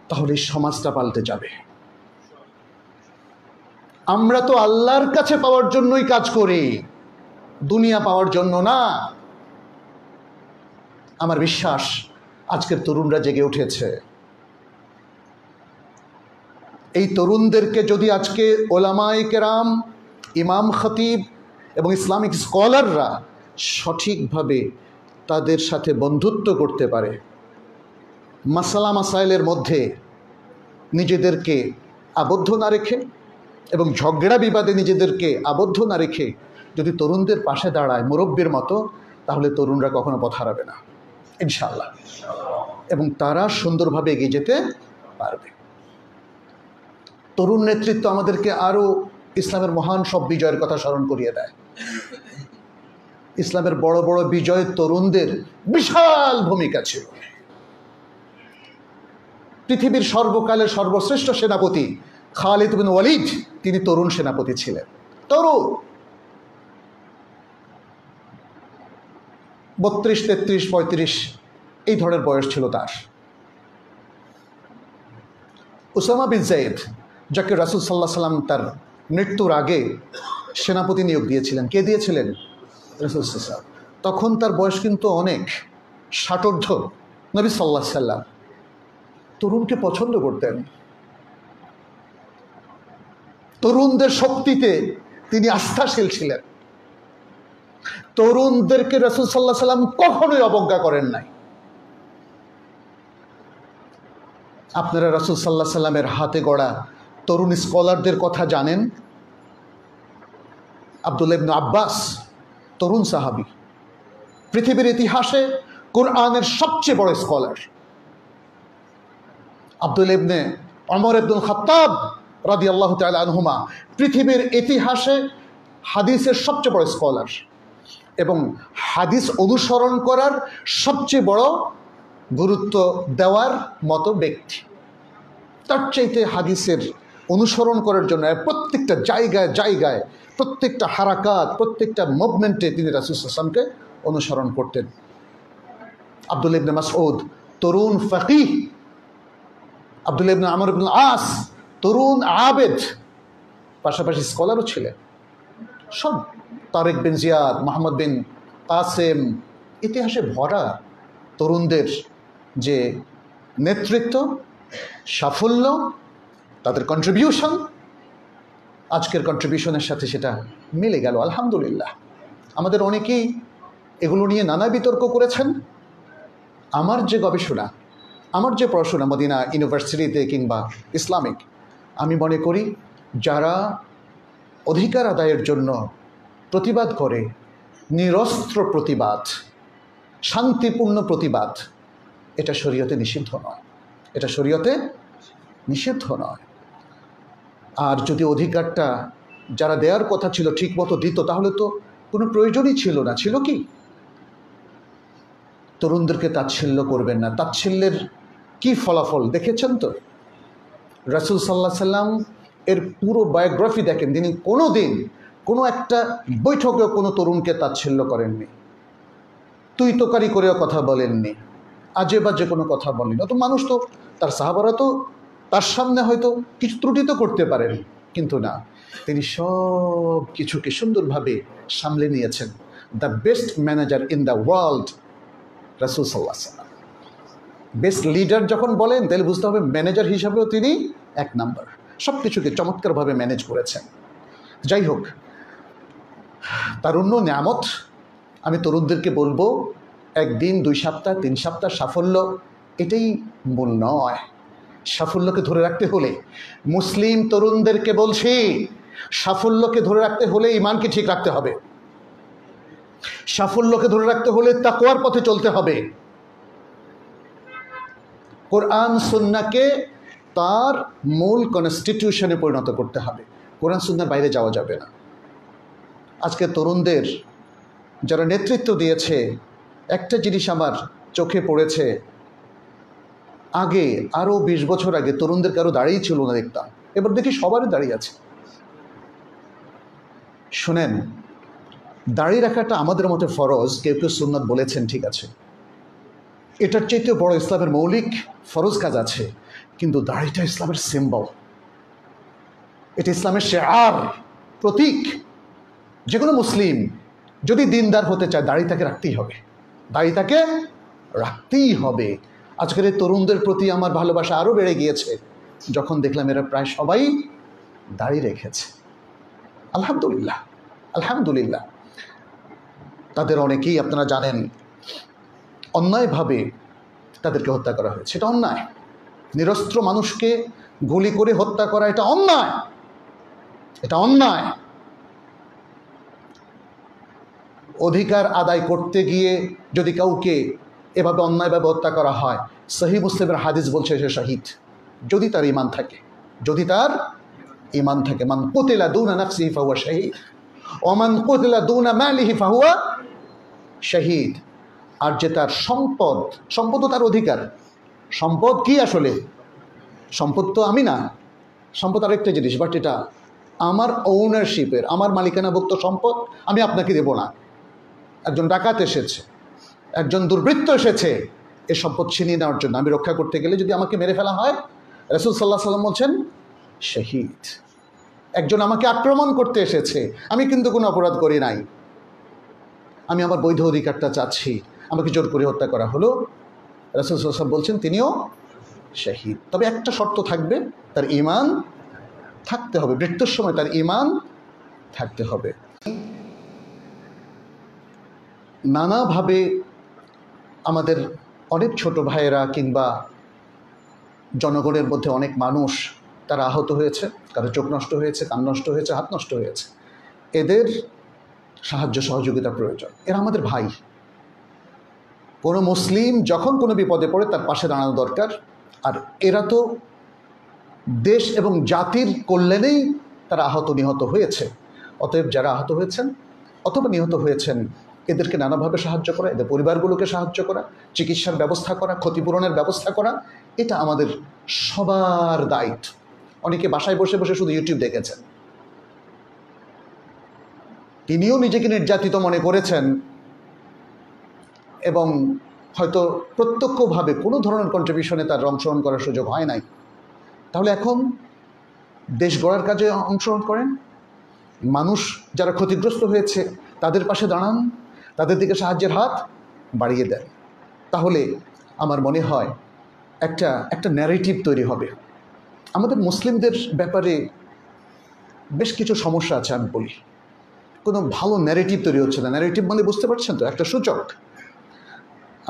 তাহলে সমাজটা পাল্টে যাবে। আমরা তো আল্লাহর কাছে পাওয়ার জন্যই কাজ করি, দুনিয়া পাওয়ার জন্য না। আমার বিশ্বাস আজকের তরুণরা জেগে উঠেছে। এই তরুণদেরকে যদি আজকে ওলামায়ে কেরাম, ইমাম খতিব এবং ইসলামিক স্কলাররা সঠিকভাবে তাদের সাথে বন্ধুত্ব করতে পারে, মাসালা মাসাইলের মধ্যে নিজেদেরকে আবদ্ধ না রেখে এবং ঝগড়া বিবাদে নিজেদেরকে আবদ্ধ না রেখে যদি তরুণদের পাশে দাঁড়ায় মুরব্বীর মতো, তাহলে তরুণরা কখনো পথ হারাবে না ইনশাআল্লাহ, এবং তারা সুন্দরভাবে এগিয়ে যেতে পারবে। তরুণ নেতৃত্ব আমাদেরকে আরও ইসলামের মহান সব বিজয়ের কথা স্মরণ করিয়ে দেয়। ইসলামের বড় বড় বিজয়ে তরুণদের বিশাল ভূমিকা ছিল। পৃথিবীর সর্বকালের সর্বশ্রেষ্ঠ সেনাপতি খালিদ বিন ওয়ালিদ, তিনি তরুণ সেনাপতি ছিলেন। তরুণ 32, 33, 35 এই ধরনের বয়স ছিল তার। উসামা বিন যায়েদ, যাকে রাসূল সাল্লাল্লাহু আলাইহি সাল্লাম তার মৃত্যুর আগে সেনাপতি নিয়োগ দিয়েছিলেন, কে দিয়েছিলেন? রাসূল সাল্লাল্লাহু আলাইহি সাল্লাম। তখন তার বয়স কিন্তু অনেক, 60 নবী সাল্লাল্লাহু আলাইহি সাল্লাম তরুণকে পছন্দ করতেন। তরুণদের শক্তিতে তিনি আস্থাশীল ছিলেন। তরুণদেরকে রাসূল সাল্লাল্লাহু আলাইহি সাল্লাম কখনোই অবজ্ঞা করেন নাই। আপনারা রাসূল সাল্লাল্লাহু আলাইহি সাল্লামের হাতে গড়া তরুণ স্কলারদের কথা জানেন? আব্দুল্লাহ ইবনে আব্বাস, তরুণ সাহাবী, পৃথিবীর ইতিহাসে কোরআনের সবচেয়ে বড় স্কলার। আব্দুল্লাহ ইবনে ওমর ইবনুল খাত্তাব রাদিয়াল্লাহু তাআলা আনহুমা, পৃথিবীর ইতিহাসে হাদিসের সবচেয়ে বড় স্কলার এবং হাদিস অনুসরণ করার সবচেয়ে বড় গুরুত্ব দেওয়ার মতো ব্যক্তি। তার চাইতে হাদিসের অনুসরণ করার জন্য প্রত্যেকটা জায়গায় জায়গায়, প্রত্যেকটা হারাকাত, প্রত্যেকটা মুভমেন্টে তিনি রাসূল সাল্লাল্লাহু আলাইহি ওয়াসাল্লামকে অনুসরণ করতেন। আব্দুল্লাহ ইবনে মাসউদ, তরুণ ফাকিহ। আব্দুল্লাহ ইবনে আমর ইবনে আস, তরুণ আবেদ, পাশাপাশি স্কলারও ছিলেন। সব তারেক বিন জিয়াদ, মোহাম্মদ বিন কাসেম, ইতিহাসে ভরা তরুণদের যে নেতৃত্ব, সাফল্য, তাদের কন্ট্রিবিউশন, আজকের কন্ট্রিবিউশনের সাথে সেটা মিলে গেল আলহামদুলিল্লাহ। আমাদের অনেকেই এগুলো নিয়ে নানা বিতর্ক করেছেন। আমার যে গবেষণা, আমার যে পড়াশোনা মদিনা ইউনিভার্সিটিতে কিংবা ইসলামিক, আমি মনে করি যারা অধিকার আদায়ের জন্য প্রতিবাদ করে, নিরস্ত্র প্রতিবাদ, শান্তিপূর্ণ প্রতিবাদ, এটা শরীয়তে নিষিদ্ধ নয়, এটা শরীয়তে নিষিদ্ধ নয়। আর যদি অধিকারটা যারা দেওয়ার কথা ছিল ঠিক মতো দিত, তাহলে তো কোনো প্রয়োজনই ছিল না। ছিল কি? তরুণদেরকে তাচ্ছিল্য করবেন না। তাচ্ছিল্যের কি ফলাফল দেখেছেন তো? রাসূল সাল্লাল্লাহু আলাইহি সাল্লাম এর পুরো বায়োগ্রাফি দেখেন, তিনি কোনো দিন কোনো একটা বৈঠকেও কোনো তরুণকে তাচ্ছিল্য করেননি, তুই তোকারি করেও কথা বলেননি, আজে বাজে কোনো কথা বলেননি। অত মানুষ তো, তার সাহাবারা তো তার সামনে হয়তো কিছু ত্রুটি তো করতে পারেন, কিন্তু না, তিনি সব কিছুকে সুন্দরভাবে সামলে নিয়েছেন। The best manager in the world, রাসূল সাল্লাল্লাহু আলাইহি সাল্লাম। বেস্ট লিডার যখন বলেন, তাহলে বুঝতে হবে ম্যানেজার হিসাবেও তিনি এক নাম্বার, সব কিছুকে চমৎকারভাবে ম্যানেজ করেছেন। যাই হোক, তারুণ্য নিয়ামত। আমি তরুণদেরকে বলবো, একদিন, 2 সপ্তাহ, 3 সপ্তাহ সাফল্য এটাই মূল নয়। সাফল্যকে ধরে রাখতে হলে, মুসলিম তরুণদেরকে বলছি, সাফল্যকে ধরে রাখতে হলে ঈমানকে ঠিক রাখতে হবে। সাফল্যকে ধরে রাখতে হলে তাকওয়ার পথে চলতে হবে। কোরআন সুন্নাহকে তার মূল কনস্টিটিউশনে পরিণত করতে হবে। কোরআন সুন্নাহর বাইরে যাওয়া যাবে না। আজকে তরুণদের যারা নেতৃত্ব দিয়েছে, একটা জিনিস আমার চোখে পড়েছে, আগে আরও 20 বছর আগে তরুণদের কারো দাঁড়িয়ে ছিল না দেখতাম, এবার দেখি সবারই দাঁড়িয়ে আছে। শোনেন, দাঁড়িয়ে রাখাটা আমাদের মতে ফরজ, কেউ কেউ সুন্নাত বলেছেন, ঠিক আছে, এটার চাইতেও বড় ইসলামের মৌলিক ফরজ কাজ আছে, কিন্তু দাড়িটা ইসলামের সিম্বল, এটা ইসলামের শেয়ার, প্রতীক। যে কোনো মুসলিম যদি দিনদার হতে চায় দাড়ি তাকে রাখতেই হবে, দাড়ি তাকে রাখতেই হবে। আজকের এই তরুণদের প্রতি আমার ভালোবাসা আরও বেড়ে গিয়েছে যখন দেখলাম এরা প্রায় সবাই দাড়ি রেখেছে। আলহামদুলিল্লাহ, আলহামদুলিল্লাহ। তাদের অনেকেই আপনারা জানেন অন্যায়ভাবে তাদেরকে হত্যা করা হয়েছে, এটা অন্যায়। নিরস্ত্র মানুষকে গুলি করে হত্যা করা এটা অন্যায়, এটা অন্যায়। অধিকার আদায় করতে গিয়ে যদি কাউকে এভাবে অন্যায়ভাবে হত্যা করা হয়, সহিহ মুসলিমের হাদিস বলছে সে শহীদ, যদি তার ঈমান থাকে, যদি তার ঈমান থাকে। মান কুতিলা দুনা নাফসিহি ফাহুয়া শাহীদ ওয়া মান কুতিলা দুনা মালিহি ফাহুয়া শাহীদ। আর যে তার সম্পদ, সম্পদও তার অধিকার। সম্পদ কি আসলে? সম্পদ তো আমি না, সম্পদ আরেকটা জিনিস, বাট এটা আমার ওনারশিপের, আমার মালিকানাভুক্ত সম্পদ আমি আপনাকে দেব না। একজন ডাকাত এসেছে, একজন দুর্বৃত্ত এসেছে, এ সম্পদ ছিনিয়ে নেওয়ার জন্য, আমি রক্ষা করতে গেলে যদি আমাকে মেরে ফেলা হয়, রাসূল সাল্লাল্লাহু আলাইহি ওয়াসাল্লাম বলছেন শহীদ। একজন আমাকে আক্রমণ করতে এসেছে, আমি কিন্তু কোনো অপরাধ করি নাই, আমি আমার বৈধ অধিকারটা চাচ্ছি, আমাকে জোর করে হত্যা করা হলো, রাসূল সাল্লাল্লাহু আলাইহি ওয়াসাল্লাম বলছেন তিনিও শহীদ। তবে একটা শর্ত থাকবে, তার ঈমান থাকতে হবে, মৃত্যুর সময় তার ঈমান থাকতে হবে। নানাভাবে আমাদের অনেক ছোট ভাইয়েরা কিংবা জনগণের মধ্যে অনেক মানুষ তারা আহত হয়েছে, কারো চোখ নষ্ট হয়েছে, কান নষ্ট হয়েছে, হাত নষ্ট হয়েছে। এদের সাহায্য সহযোগিতা প্রয়োজন, এরা আমাদের ভাই। কোনো মুসলিম যখন কোনো বিপদে পড়ে তার পাশে দাঁড়ানো দরকার। আর এরা তো দেশ এবং জাতির কল্যাণেই তারা আহত নিহত হয়েছে। অতএব যারা আহত হয়েছেন অথবা নিহত হয়েছেন, এদেরকে নানাভাবে সাহায্য করা, এদের পরিবারগুলোকে সাহায্য করা, চিকিৎসার ব্যবস্থা করা, ক্ষতিপূরণের ব্যবস্থা করা, এটা আমাদের সবার দায়িত্ব। অনেকে বাসায় বসে বসে শুধু ইউটিউব দেখেছেন, তিনিও নিজেকে নির্যাতিত মনে করেছেন এবং হয়তো প্রত্যক্ষভাবে কোনো ধরনের কন্ট্রিবিউশনে তার অংশগ্রহণ করার সুযোগ হয় নাই। তাহলে এখন দেশ গড়ার কাজে অংশগ্রহণ করেন, মানুষ যারা ক্ষতিগ্রস্ত হয়েছে তাদের পাশে দাঁড়ান, তাদের দিকে সাহায্যের হাত বাড়িয়ে দেন। তাহলে আমার মনে হয় একটা ন্যারেটিভ তৈরি হবে। আমাদের মুসলিমদের ব্যাপারে বেশ কিছু সমস্যা আছে, আমি বলি, কোনো ভালো ন্যারেটিভ তৈরি হচ্ছে না। ন্যারেটিভ মানে বুঝতে পারছেন তো, একটা সূচক।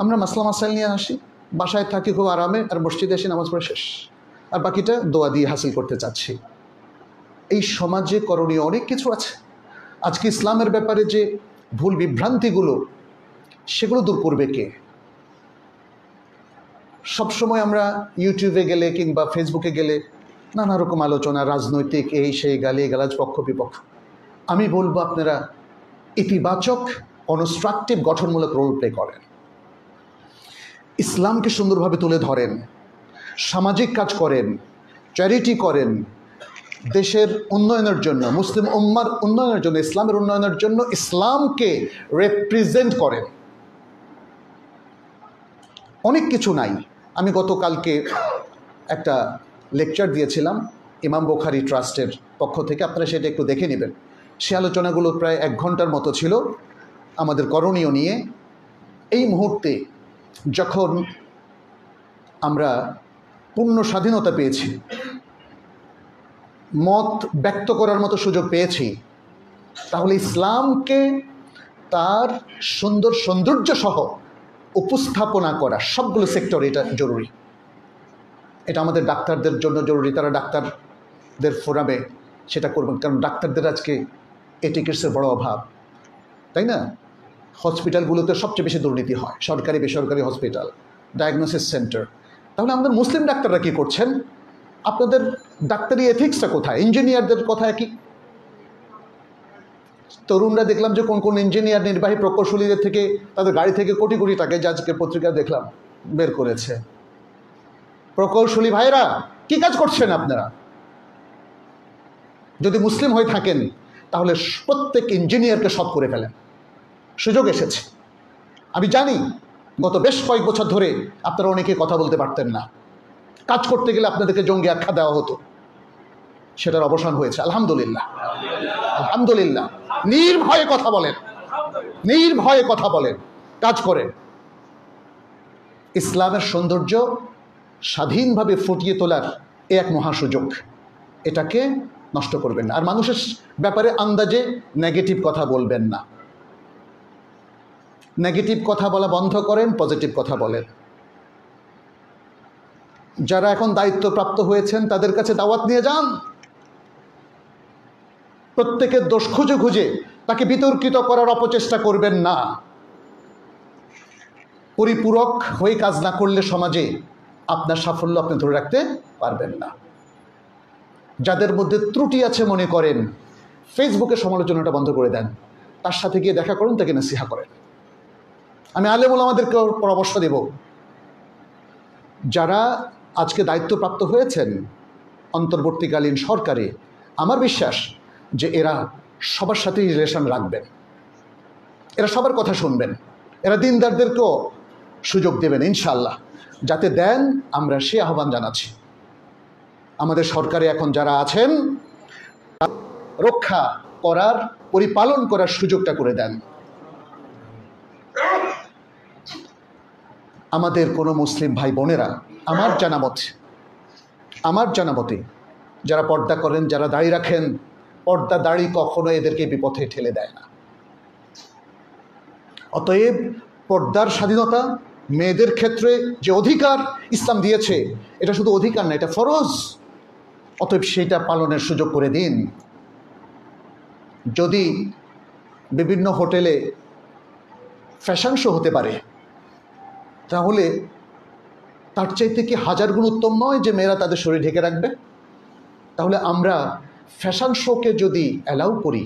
আমরা মাসলা মাসাইল নিয়ে আসি, বাসায় থাকি খুব আরামে, আর মসজিদে এসে নামাজ পড়ে শেষ, আর বাকিটা দোয়া দিয়ে হাসিল করতে চাচ্ছি। এই সমাজে করণীয় অনেক কিছু আছে। আজকে ইসলামের ব্যাপারে যে ভুল বিভ্রান্তিগুলো, সেগুলো দূর করবে কে? সবসময় আমরা ইউটিউবে গেলে কিংবা ফেসবুকে গেলে নানা রকম আলোচনা, রাজনৈতিক এই সেই, গালিগালাজ, পক্ষ বিপক্ষ। আমি বলবো আপনারা ইতিবাচক, কনস্ট্রাকটিভ, গঠনমূলক রোল প্লে করেন, ইসলামকে সুন্দরভাবে তুলে ধরেন, সামাজিক কাজ করেন, চ্যারিটি করেন, দেশের উন্নয়নের জন্য, মুসলিম উম্মার উন্নয়নের জন্য, ইসলামের উন্নয়নের জন্য ইসলামকে রিপ্রেজেন্ট করেন। অনেক কিছু নাই। আমি গতকালকে একটা লেকচার দিয়েছিলাম ইমাম বুখারী ট্রাস্টের পক্ষ থেকে, আপনারা সেটা একটু দেখে নেবেন। সে আলোচনাগুলো প্রায় 1 ঘন্টার মতো ছিল আমাদের করণীয় নিয়ে। এই মুহূর্তে যখন আমরা পূর্ণ স্বাধীনতা পেয়েছি, মত ব্যক্ত করার মতো সুযোগ পেয়েছি, তাহলে ইসলামকে তার সুন্দর সৌন্দর্য সহ উপস্থাপনা করা সবগুলো সেক্টরে এটা জরুরি। এটা আমাদের ডাক্তারদের জন্য জরুরি, তারা ডাক্তারদের ফোরামে সেটা করবেন, কারণ ডাক্তারদের আজকে এটিকেটসের বড় অভাব, তাই না? হসপিটালগুলোতে সবচেয়ে বেশি দুর্নীতি হয়, সরকারি বেসরকারি হসপিটাল, ডায়াগনোসিস সেন্টার। তাহলে আমাদের মুসলিম ডাক্তাররা কী করছেন? আপনাদের ডাক্তারি এথিক্সটা কোথায়? ইঞ্জিনিয়ারদের কথা কি? তরুণরা দেখলাম যে কোন কোন ইঞ্জিনিয়ার নির্বাহী প্রকৌশলীদের থেকে তাদের গাড়ি থেকে কোটি কোটি টাকা, আজকে পত্রিকা দেখলাম বের করেছে। প্রকৌশলী ভাইরা কি কাজ করছেন আপনারা? যদি মুসলিম হয়ে থাকেন তাহলে প্রত্যেক ইঞ্জিনিয়ারকে সৎ করে ফেলেন। সুযোগ এসেছে। আমি জানি গত বেশ কয়েক বছর ধরে আপনারা অনেকে কথা বলতে পারতেন না, কাজ করতে গেলে আপনাদেরকে জঙ্গি আখ্যা দেওয়া হতো, সেটার অবসান হয়েছে আলহামদুলিল্লাহ। আলহামদুলিল্লাহ। নির্ভয়ে কথা বলেন, নির্ভয়ে কথা বলেন, কাজ করেন। ইসলামের সৌন্দর্য স্বাধীনভাবে ফুটিয়ে তোলার এক মহাসুযোগ, এটাকে নষ্ট করবেন না। আর মানুষের ব্যাপারে আন্দাজে নেগেটিভ কথা বলবেন না। নেগেটিভ কথা বলা বন্ধ করেন, পজিটিভ কথা বলেন। যারা এখন দায়িত্বপ্রাপ্ত হয়েছেন তাদের কাছে দাওয়াত নিয়ে যান, প্রত্যেকের দোষ খুঁজে খুঁজে তাকে বিতর্কিত করার অপচেষ্টা করবেন না। পরিপূরক হয়ে কাজ না করলে সমাজে আপনার সাফল্য আপনি ধরে রাখতে পারবেন না। যাদের মধ্যে ত্রুটি আছে মনে করেন, ফেসবুকে সমালোচনাটা বন্ধ করে দেন, তার সাথে গিয়ে দেখা করুন, তাকে নসিহা করেন। আমি আলেম ওলামাদেরকে পরামর্শ দেব, যারা আজকে দায়িত্বপ্রাপ্ত হয়েছেন অন্তর্বর্তীকালীন সরকারে, আমার বিশ্বাস যে এরা সবার সাথেই রিলেশন রাখবেন, এরা সবার কথা শুনবেন, এরা দিনদারদেরকেও সুযোগ দেবেন ইনশাআল্লাহ। যাতে দেন, আমরা সে আহ্বান জানাচ্ছি। আমাদের সরকারে এখন যারা আছেন রক্ষা করার, পরিপালন করার সুযোগটা করে দেন। আমাদের কোনো মুসলিম ভাই বোনেরা আমার জানামতে যারা পর্দা করেন, যারা দাড়ি রাখেন, পর্দা দাড়ি কখনো এদেরকে বিপথে ঠেলে দেয় না। অতএব পর্দার স্বাধীনতা, মেয়েদের ক্ষেত্রে যে অধিকার ইসলাম দিয়েছে, এটা শুধু অধিকার না, এটা ফরজ। অতএব সেইটা পালনের সুযোগ করে দিন। যদি বিভিন্ন হোটেলে ফ্যাশন শো হতে পারে, তাহলে তার চাইতে কি হাজার গুণ উত্তম নয় যে মেয়েরা তাদের শরীর ঢেকে রাখবে? তাহলে আমরা ফ্যাশন শোকে যদি অ্যালাউ করি,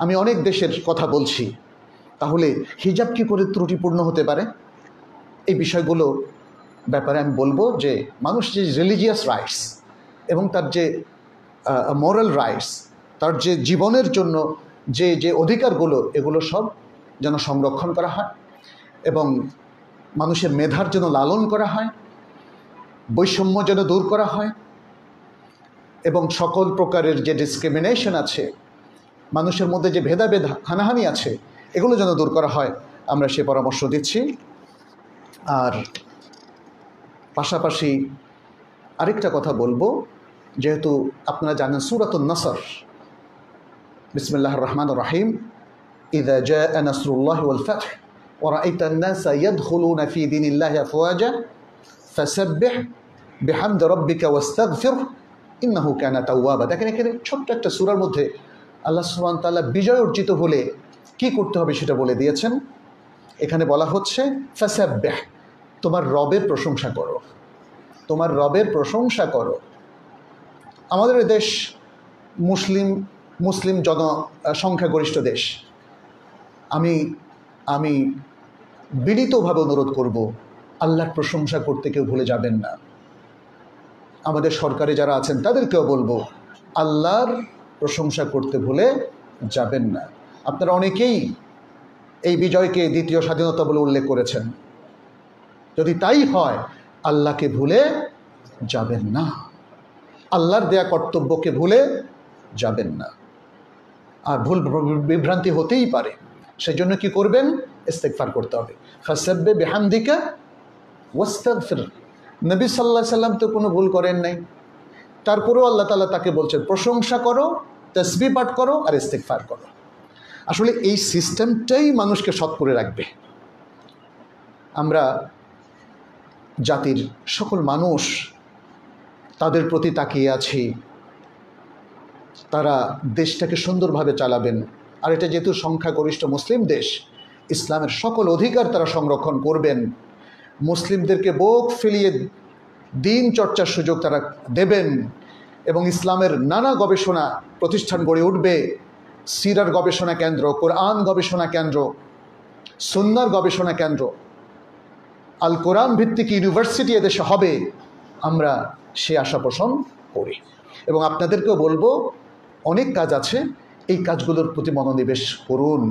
আমি অনেক দেশের কথা বলছি, তাহলে হিজাব কী করে ত্রুটিপূর্ণ হতে পারে? এই বিষয়গুলো ব্যাপারে আমি বলবো যে মানুষ যে রিলিজিয়াস রাইটস এবং তার যে মোরাল রাইটস, তার যে জীবনের জন্য যে যে অধিকারগুলো, এগুলো সব যেন সংরক্ষণ করা হয় এবং মানুষের মেধার জন্য লালন করা হয়, বৈষম্য যেন দূর করা হয় এবং সকল প্রকারের যে ডিসক্রিমিনেশন আছে, মানুষের মধ্যে যে ভেদাভেদ হানাহানি আছে, এগুলো যেন দূর করা হয়, আমরা সে পরামর্শ দিচ্ছি। আর পাশাপাশি আরেকটা কথা বলবো, যেহেতু আপনারা জানেন সূরাতুন নাসর, বিসমিল্লাহির রহমানির রহিম, ইযা জাআ নাসরুল্লাহি ওয়াল ফাথ ওয়া রাআইতান নাসা ইয়াদখুলুনা ফি দীনিল্লাহি আফওয়াজা ফাসাব্বিহ বিহামদি রাব্বিকা ওয়াস্তাগফির ইন্নাহু কানা তাওয়াবা। দেখেন এখানে ছোট্ট একটা সূরার মধ্যে আল্লাহ সুবহানাহু ওয়া তাআলা বিজয় অর্জিত হলে কি করতে হবে সেটা বলে দিয়েছেন। এখানে বলা হচ্ছে ফাসাব্বিহ, তোমার রবের প্রশংসা করো, তোমার রবের প্রশংসা করো। আমাদের দেশ মুসলিম জনসংখ্যাগরিষ্ঠ দেশ। আমি বিনীতভাবে অনুরোধ করব, আল্লাহর প্রশংসা করতে কেউ ভুলে যাবেন না। আমাদের সরকারে যারা আছেন তাদেরকেও বলবো, আল্লাহর প্রশংসা করতে ভুলে যাবেন না। আপনারা অনেকেই এই বিজয়কে দ্বিতীয় স্বাধীনতা বলে উল্লেখ করেছেন। যদি তাই হয়, আল্লাহকে ভুলে যাবেন না, আল্লাহর দেয়া কর্তব্যকে ভুলে যাবেন না। আর ভুল বিভ্রান্তি হতেই পারে, সেজন্য কি করবেন? ইস্তেগফার করতে হবে। ফাসাব্বিহ বিহামদিকা ওয়াস্তাগফির। নবী সাল্লাল্লাহু আলাইহি সাল্লাম তো কোনো ভুল করেন নাই, তারপরেও আল্লাহ তাআলা তাকে বলছেন প্রশংসা করো, তাসবিহ পাঠ করো আর ইস্তেগফার করো। আসলে এই সিস্টেমটাই মানুষকে সৎ করে রাখবে। আমরা জাতির সকল মানুষ তাদের প্রতি তাকিয়ে আছি, তারা দেশটাকে সুন্দরভাবে চালাবেন। আর এটা যেহেতু সংখ্যাগরিষ্ঠ মুসলিম দেশ, ইসলামের সকল অধিকার তারা সংরক্ষণ করবেন, মুসলিমদেরকে বুক ফেলিয়ে দিন চর্চার সুযোগ তারা দেবেন এবং ইসলামের নানা গবেষণা প্রতিষ্ঠান গড়ে উঠবে সিরার গবেষণা কেন্দ্র, কোরআন গবেষণা কেন্দ্র, সুন্নাহর গবেষণা কেন্দ্র, আল কোরআন ভিত্তিক ইউনিভার্সিটি এদেশে হবে, আমরা সে আশা পোষণ করি। এবং আপনাদেরকেও বলবো, অনেক কাজ আছে, এই কাজগুলোর প্রতি মনোনিবেশ করুন,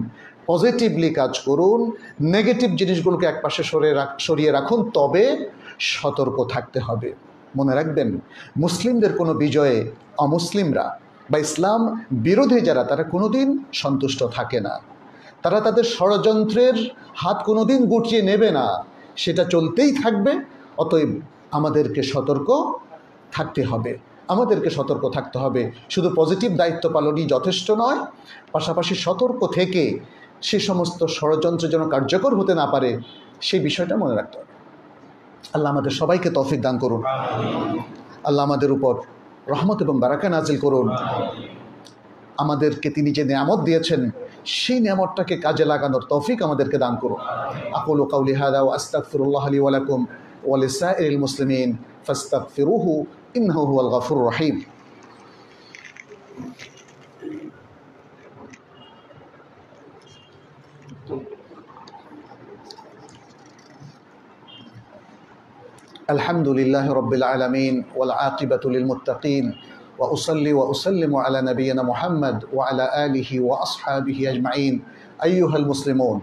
পজিটিভলি কাজ করুন, নেগেটিভ জিনিসগুলোকে একপাশে সরিয়ে রাখুন, তবে সতর্ক থাকতে হবে। মনে রাখবেন, মুসলিমদের কোনো বিজয়ে অমুসলিমরা বা ইসলাম বিরোধী যারা, তারা কোনোদিন সন্তুষ্ট থাকে না। তারা তাদের ষড়যন্ত্রের হাত কোনোদিন গুটিয়ে নেবে না, সেটা চলতেই থাকবে। অতএব আমাদেরকে সতর্ক থাকতে হবে, আমাদেরকে সতর্ক থাকতে হবে। শুধু পজিটিভ দায়িত্ব পালনই যথেষ্ট নয়, পাশাপাশি সতর্ক থেকে সে সমস্ত ষড়যন্ত্র যেন কার্যকর হতে না পারে, সেই বিষয়টা মনে রাখতে হবে। আল্লাহ আমাদের সবাইকে তৌফিক দান করুন। আল্লাহ আমাদের উপর রহমত এবং বারাকা নাজিল করুন। আমাদেরকে তিনি যে নিয়ামত দিয়েছেন, সেই নিয়ামতটাকে কাজে লাগানোর তৌফিক আমাদেরকে দান করুন। আকুলু কাউলি হাযা ওয়া আস্তাগফিরুল্লাহ লি ওয়া লাকুম ওয়া লিসাইরিল মুসলিমিন ফাস্তাগফিরুহু ইন্নাহু হুয়াল গফুরুর রহিম। আলহামদুলিল্লাহি রাব্বিল আলামিন ওয়াল আকিবাতু লিল মুত্তাকিন ওয়া উসাল্লি ওয়া উসাল্লিমু আলা নাবিয়িনা মুহাম্মদ ওয়া আলা আলিহি ওয়া আসহাবিহি আজমাইন। আইয়ুহাল মুসলিমুন,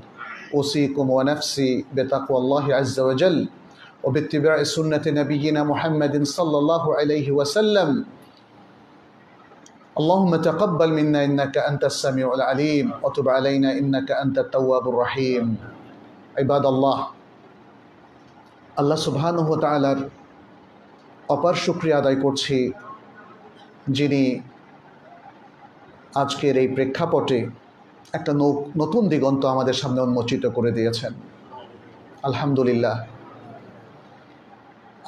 উসিকুম ওয়া নাফসি বিতাকওয়াল্লাহি আযজা ওয়া জাল ওয়া বিত্তিবা'i সুন্নতি নাবিয়িনা মুহাম্মাদিন সাল্লাল্লাহু আলাইহি ওয়া সাল্লাম। اللهم تقبل منا إنك أنت السميع العليم وتب علينا إنك أنت التواب الرحيم. عباد الله, আল্লাহ সুবহানাহু ওয়া তাআলার অপার শুকরিয়া আদায় করছি, যিনি আজকের এই প্রেক্ষাপটে একটা নতুন দিগন্ত আমাদের সামনে উন্মোচিত করে দিয়েছেন। আলহামদুলিল্লাহ।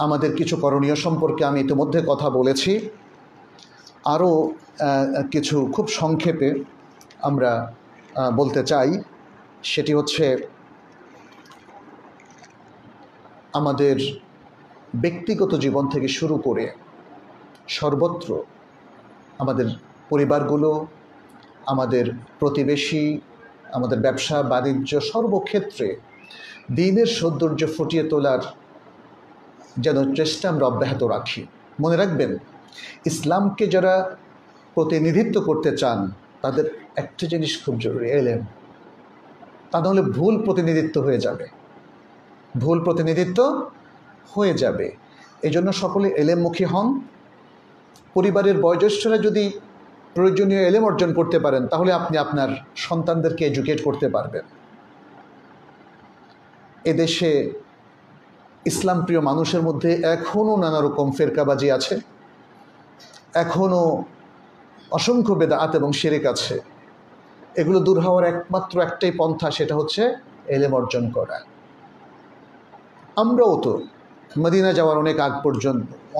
আমাদের কিছু করণীয় সম্পর্কে আমি ইতিমধ্যে কথা বলেছি, আরও কিছু খুব সংক্ষেপে আমরা বলতে চাই। সেটি হচ্ছে, আমাদের ব্যক্তিগত জীবন থেকে শুরু করে সর্বত্র, আমাদের পরিবারগুলো, আমাদের প্রতিবেশী, আমাদের ব্যবসা বাণিজ্য, সর্বক্ষেত্রে দ্বীনের সৌন্দর্য ফুটিয়ে তোলার যেন চেষ্টা আমরা অব্যাহত রাখি। মনে রাখবেন, ইসলামকে যারা প্রতিনিধিত্ব করতে চান, তাদের একটা জিনিস খুব জরুরি, এলেম। তা নাহলে ভুল প্রতিনিধিত্ব হয়ে যাবে, ভুল প্রতিনিধিত্ব হয়ে যাবে। এই জন্য সকলে এলেমমুখী হন। পরিবারের বয়োজ্যেষ্ঠরা যদি প্রয়োজনীয় এলেম অর্জন করতে পারেন, তাহলে আপনি আপনার সন্তানদেরকে এডুকেট করতে পারবেন। এদেশে ইসলাম প্রিয় মানুষের মধ্যে এখনও নানা রকম ফেরকাবাজি আছে, এখনও অসংখ্য বেদাত এবং শিরক আছে। এগুলো দূর হওয়ার একমাত্র একটাই পন্থা, সেটা হচ্ছে এলেম অর্জন করা। আমরাও তো মদিনা যাওয়ার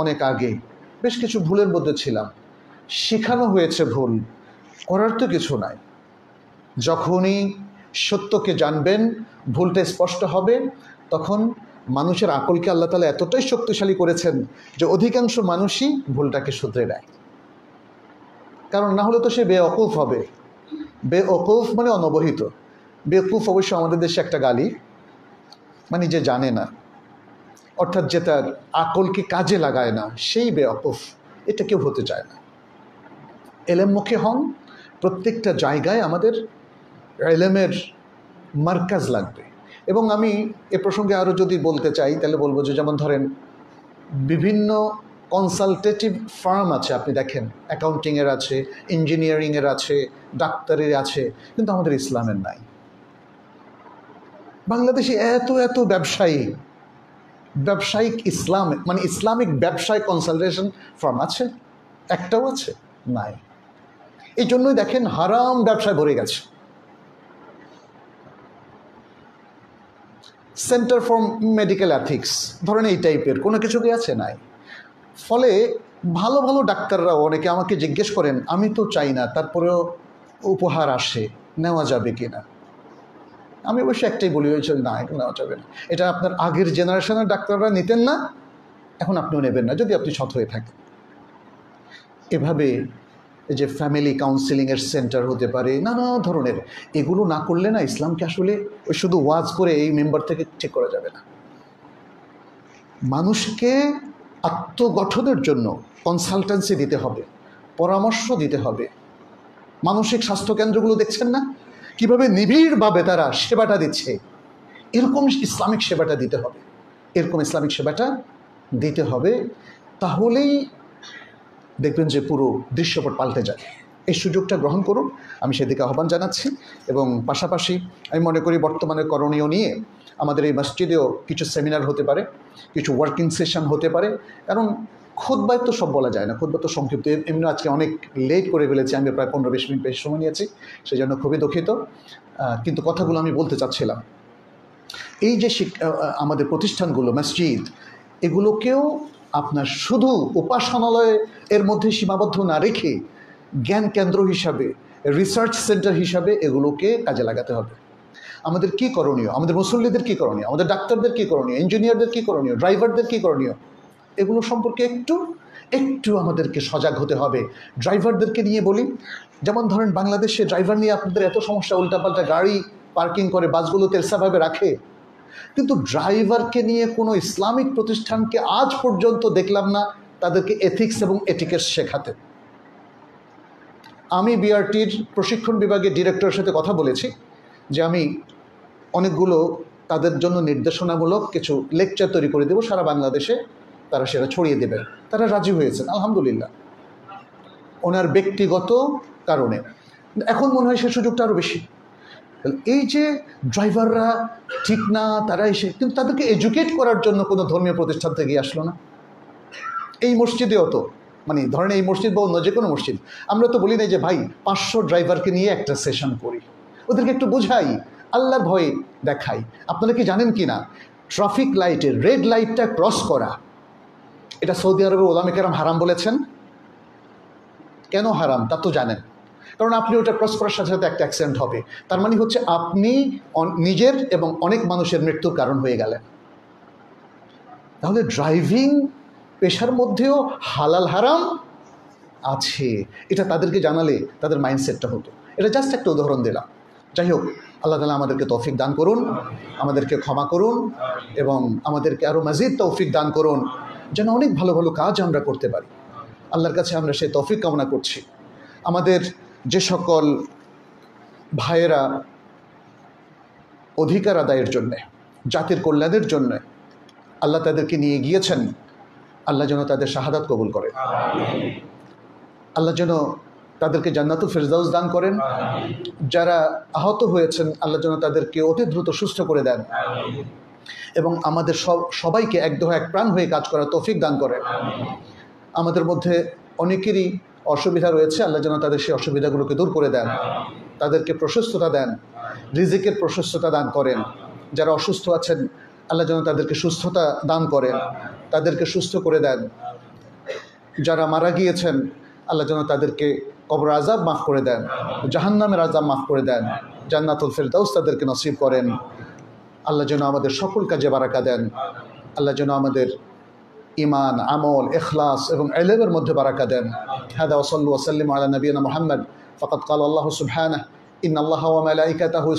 অনেক আগে বেশ কিছু ভুলের মধ্যে ছিলাম, শেখানো হয়েছে ভুল, করার তো কিছু নাই। যখনই সত্যকে জানবেন, ভুলটা স্পষ্ট হবে, তখন মানুষের আকলকে আল্লাহ তাআলা এতটাই শক্তিশালী করেছেন যে অধিকাংশ মানুষই ভুলটাকে শুধরে নেয়। কারণ না হলে তো সে বেওকুফ হবে। বেওকুফ মানে অনবহিত। বেওকুফ অবশ্য আমাদের দেশে একটা গালি, মানে যে জানে না, অর্থাৎ যে তার আকলকে কাজে লাগায় না, সেই বেওকুফ। এটা কেউ হতে চায় না। এলেমমুখী হন। প্রত্যেকটা জায়গায় আমাদের এলেমের মার্কাজ লাগবে। এবং আমি এ প্রসঙ্গে আরও যদি বলতে চাই, তাহলে বলবো যে, যেমন ধরেন, বিভিন্ন কনসালটেটিভ ফার্ম আছে, আপনি দেখেন অ্যাকাউন্টিংয়ের আছে, ইঞ্জিনিয়ারিংয়ের আছে, ডাক্তারের আছে, কিন্তু আমাদের ইসলামের নাই। বাংলাদেশে এত এত ব্যবসায়িক ইসলাম, মানে ইসলামিক ব্যবসায় কনসালটেশন ফার্ম আছে? একটাও আছে? নাই। এই জন্যই দেখেন হারাম ব্যবসায় ভরে গেছে। সেন্টার ফর মেডিকেল এথিক্স ধরেন, এই টাইপের কোনো কিছু কি আছে? নাই। ফলে ভালো ভালো ডাক্তাররাও অনেকে আমাকে জিজ্ঞেস করেন, আমি তো চাই না, তারপরেও উপহার আসে, নেওয়া যাবে কি না? আমি অবশ্যই একটাই বলি, হয়েছিল না, এটা নেওয়া যাবে না। এটা আপনার আগের জেনারেশনের ডাক্তাররা নিতেন না, এখন আপনিও নেবেন না, যদি আপনি সৎ হয়ে থাকেন। এভাবে এই যে ফ্যামিলি কাউন্সিলিংয়ের সেন্টার হতে পারে, নানা ধরনের। এগুলো না করলে না ইসলামকে আসলে ওই শুধু ওয়াজ করে এই মেম্বার থেকে ঠিক করা যাবে না। মানুষকে আত্মগঠনের জন্য কনসালটেন্সি দিতে হবে, পরামর্শ দিতে হবে। মানসিক স্বাস্থ্যকেন্দ্রগুলো দেখছেন না কীভাবে নিবিড়ভাবে তারা সেবাটা দিচ্ছে, এরকম ইসলামিক সেবাটা দিতে হবে, এরকম ইসলামিক সেবাটা দিতে হবে। তাহলেই দেখবেন যে পুরো দৃশ্যপট পাল্টে যায়। এই সুযোগটা গ্রহণ করুন, আমি সেদিকে আহ্বান জানাচ্ছি। এবং পাশাপাশি আমি মনে করি বর্তমানে করণীয় নিয়ে আমাদের এই মসজিদেও কিছু সেমিনার হতে পারে, কিছু ওয়ার্কিং সেশন হতে পারে। কারণ খুতবায় তো সব বলা যায় না, খুতবা তো সংক্ষিপ্ত। এমনি আজকে অনেক লেট করে ফেলেছি, আমি প্রায় 15-20 মিনিট বেশি সময় নিয়েছি, সেই জন্য খুবই দুঃখিত। কিন্তু কথাগুলো আমি বলতে চাচ্ছিলাম, এই যে আমাদের প্রতিষ্ঠানগুলো, মসজিদ, এগুলোকেও আপনার শুধু উপাসনালয় এর মধ্যে সীমাবদ্ধ না রেখে জ্ঞান কেন্দ্র হিসাবে, রিসার্চ সেন্টার হিসাবে এগুলোকে কাজে লাগাতে হবে। আমাদের কি করণীয়, আমাদের মুসল্লিদের কি করণীয়, আমাদের ডাক্তারদের কি করণীয়, ইঞ্জিনিয়ারদের কি করণীয়, ড্রাইভারদের কি করণীয়, এগুলো সম্পর্কে একটু আমাদেরকে সজাগ হতে হবে। ড্রাইভারদেরকে নিয়ে বলি, যেমন ধরেন বাংলাদেশে ড্রাইভার নিয়ে আপনাদের এত সমস্যা, উল্টাপাল্টা গাড়ি পার্কিং করে, বাসগুলো তেলসাভাবে রাখে, কিন্তু ড্রাইভারকে নিয়ে কোনো ইসলামিক প্রতিষ্ঠানকে আজ পর্যন্ত দেখলাম না তাদেরকে এথিক্স এবং এটিকেটস শেখাতে। আমি বিআরটির প্রশিক্ষণ বিভাগের ডিরেক্টরের সাথে কথা বলেছি যে আমি অনেকগুলো তাদের জন্য নির্দেশনামূলক কিছু লেকচার তৈরি করে দেবো সারা বাংলাদেশে, তারা সেটা ছড়িয়ে দেবে। তারা রাজি হয়েছেন আলহামদুলিল্লাহ, ওনার ব্যক্তিগত কারণে। এখন মনে হয় সে সুযোগটা আরও বেশি। এই যে ড্রাইভাররা ঠিক না, তারা এসে কিন্তু তাদেরকে এডুকেট করার জন্য কোনো ধর্মীয় প্রতিষ্ঠান থেকে আসলো না। এই মসজিদেও তো মানে ধরেন এই মসজিদ বা অন্য যে কোনো মসজিদ, আমরা তো বলি না যে ভাই 500 ড্রাইভারকে নিয়ে একটা সেশন করি, ওদেরকে একটু বোঝাই, আল্লাহর ভয় দেখাই। আপনারা কি জানেন কি না, ট্রাফিক লাইটের রেড লাইটটা ক্রস করা, এটা সৌদি আরবে ওলামা কেরাম হারাম বলেছেন। কেন হারাম তা তো জানেন, কারণ আপনি ওটা ক্রস করার সাথে সাথে একটা অ্যাক্সিডেন্ট হবে, তার মানে হচ্ছে আপনি নিজের এবং অনেক মানুষের মৃত্যুর কারণ হয়ে গেলেন। তাহলে ড্রাইভিং পেশার মধ্যেও হালাল হারাম আছে, এটা তাদেরকে জানালে তাদের মাইন্ডসেটটা হতো। এটা জাস্ট একটা উদাহরণ দিলাম। যাই হোক, আল্লাহ তাআলা আমাদেরকে তৌফিক দান করুন, আমাদেরকে ক্ষমা করুন এবং আমাদেরকে আরও মাজিদ তৌফিক দান করুন, যেন অনেক ভালো ভালো কাজ আমরা করতে পারি। আল্লাহর কাছে আমরা সেই তৌফিক কামনা করছি। আমাদের যে সকল ভাইয়েরা অধিকার আদায়ের জন্যে, জাতির কল্যাণের জন্যে আল্লাহ তাদেরকে নিয়ে গিয়েছেন, আল্লাহ যেন তাদের শাহাদাত কবুল করেন, আল্লাহ যেন তাদেরকে জান্নাতুল ফেরদাউস দান করেন। যারা আহত হয়েছেন আল্লাহ যেন তাদেরকে অতি দ্রুত সুস্থ করে দেন এবং আমাদের সবাইকে এক দেহ এক প্রাণ হয়ে কাজ করার তৌফিক দান করেন। আমাদের মধ্যে অনেকেরই অসুবিধা রয়েছে, আল্লাহ যেন তাদের সেই অসুবিধাগুলোকে দূর করে দেন, তাদেরকে প্রশস্ততা দেন, রিজিকের প্রশস্ততা দান করেন। যারা অসুস্থ আছেন আল্লাহ যেন তাদেরকে সুস্থতা দান করেন, তাদেরকে সুস্থ করে দেন। যারা মারা গিয়েছেন আল্লাহ যেন তাদেরকে কবর আযাব মাফ করে দেন, জাহান্নামের আযাব মাফ করে দেন, জান্নাতুল ফেরদাউস তাদেরকে নসিব করেন। আল্লাহ যেন আমাদের সকল কাজে বারাকা দেন, আল্লাহ যেন আমাদের ইমান, আমল, ইখলাস এবং ইলমের মধ্যে বারাকা দেন। হাদা ওয়া সাল্লু ওয়া সাল্লিমু আলা নবিয়িনা মুহাম্মদ। ফাকাদ ক্বালা আল্লাহু সুবহানাহু ইন্নাল্লাহা ওয়া মালাইকাতাহু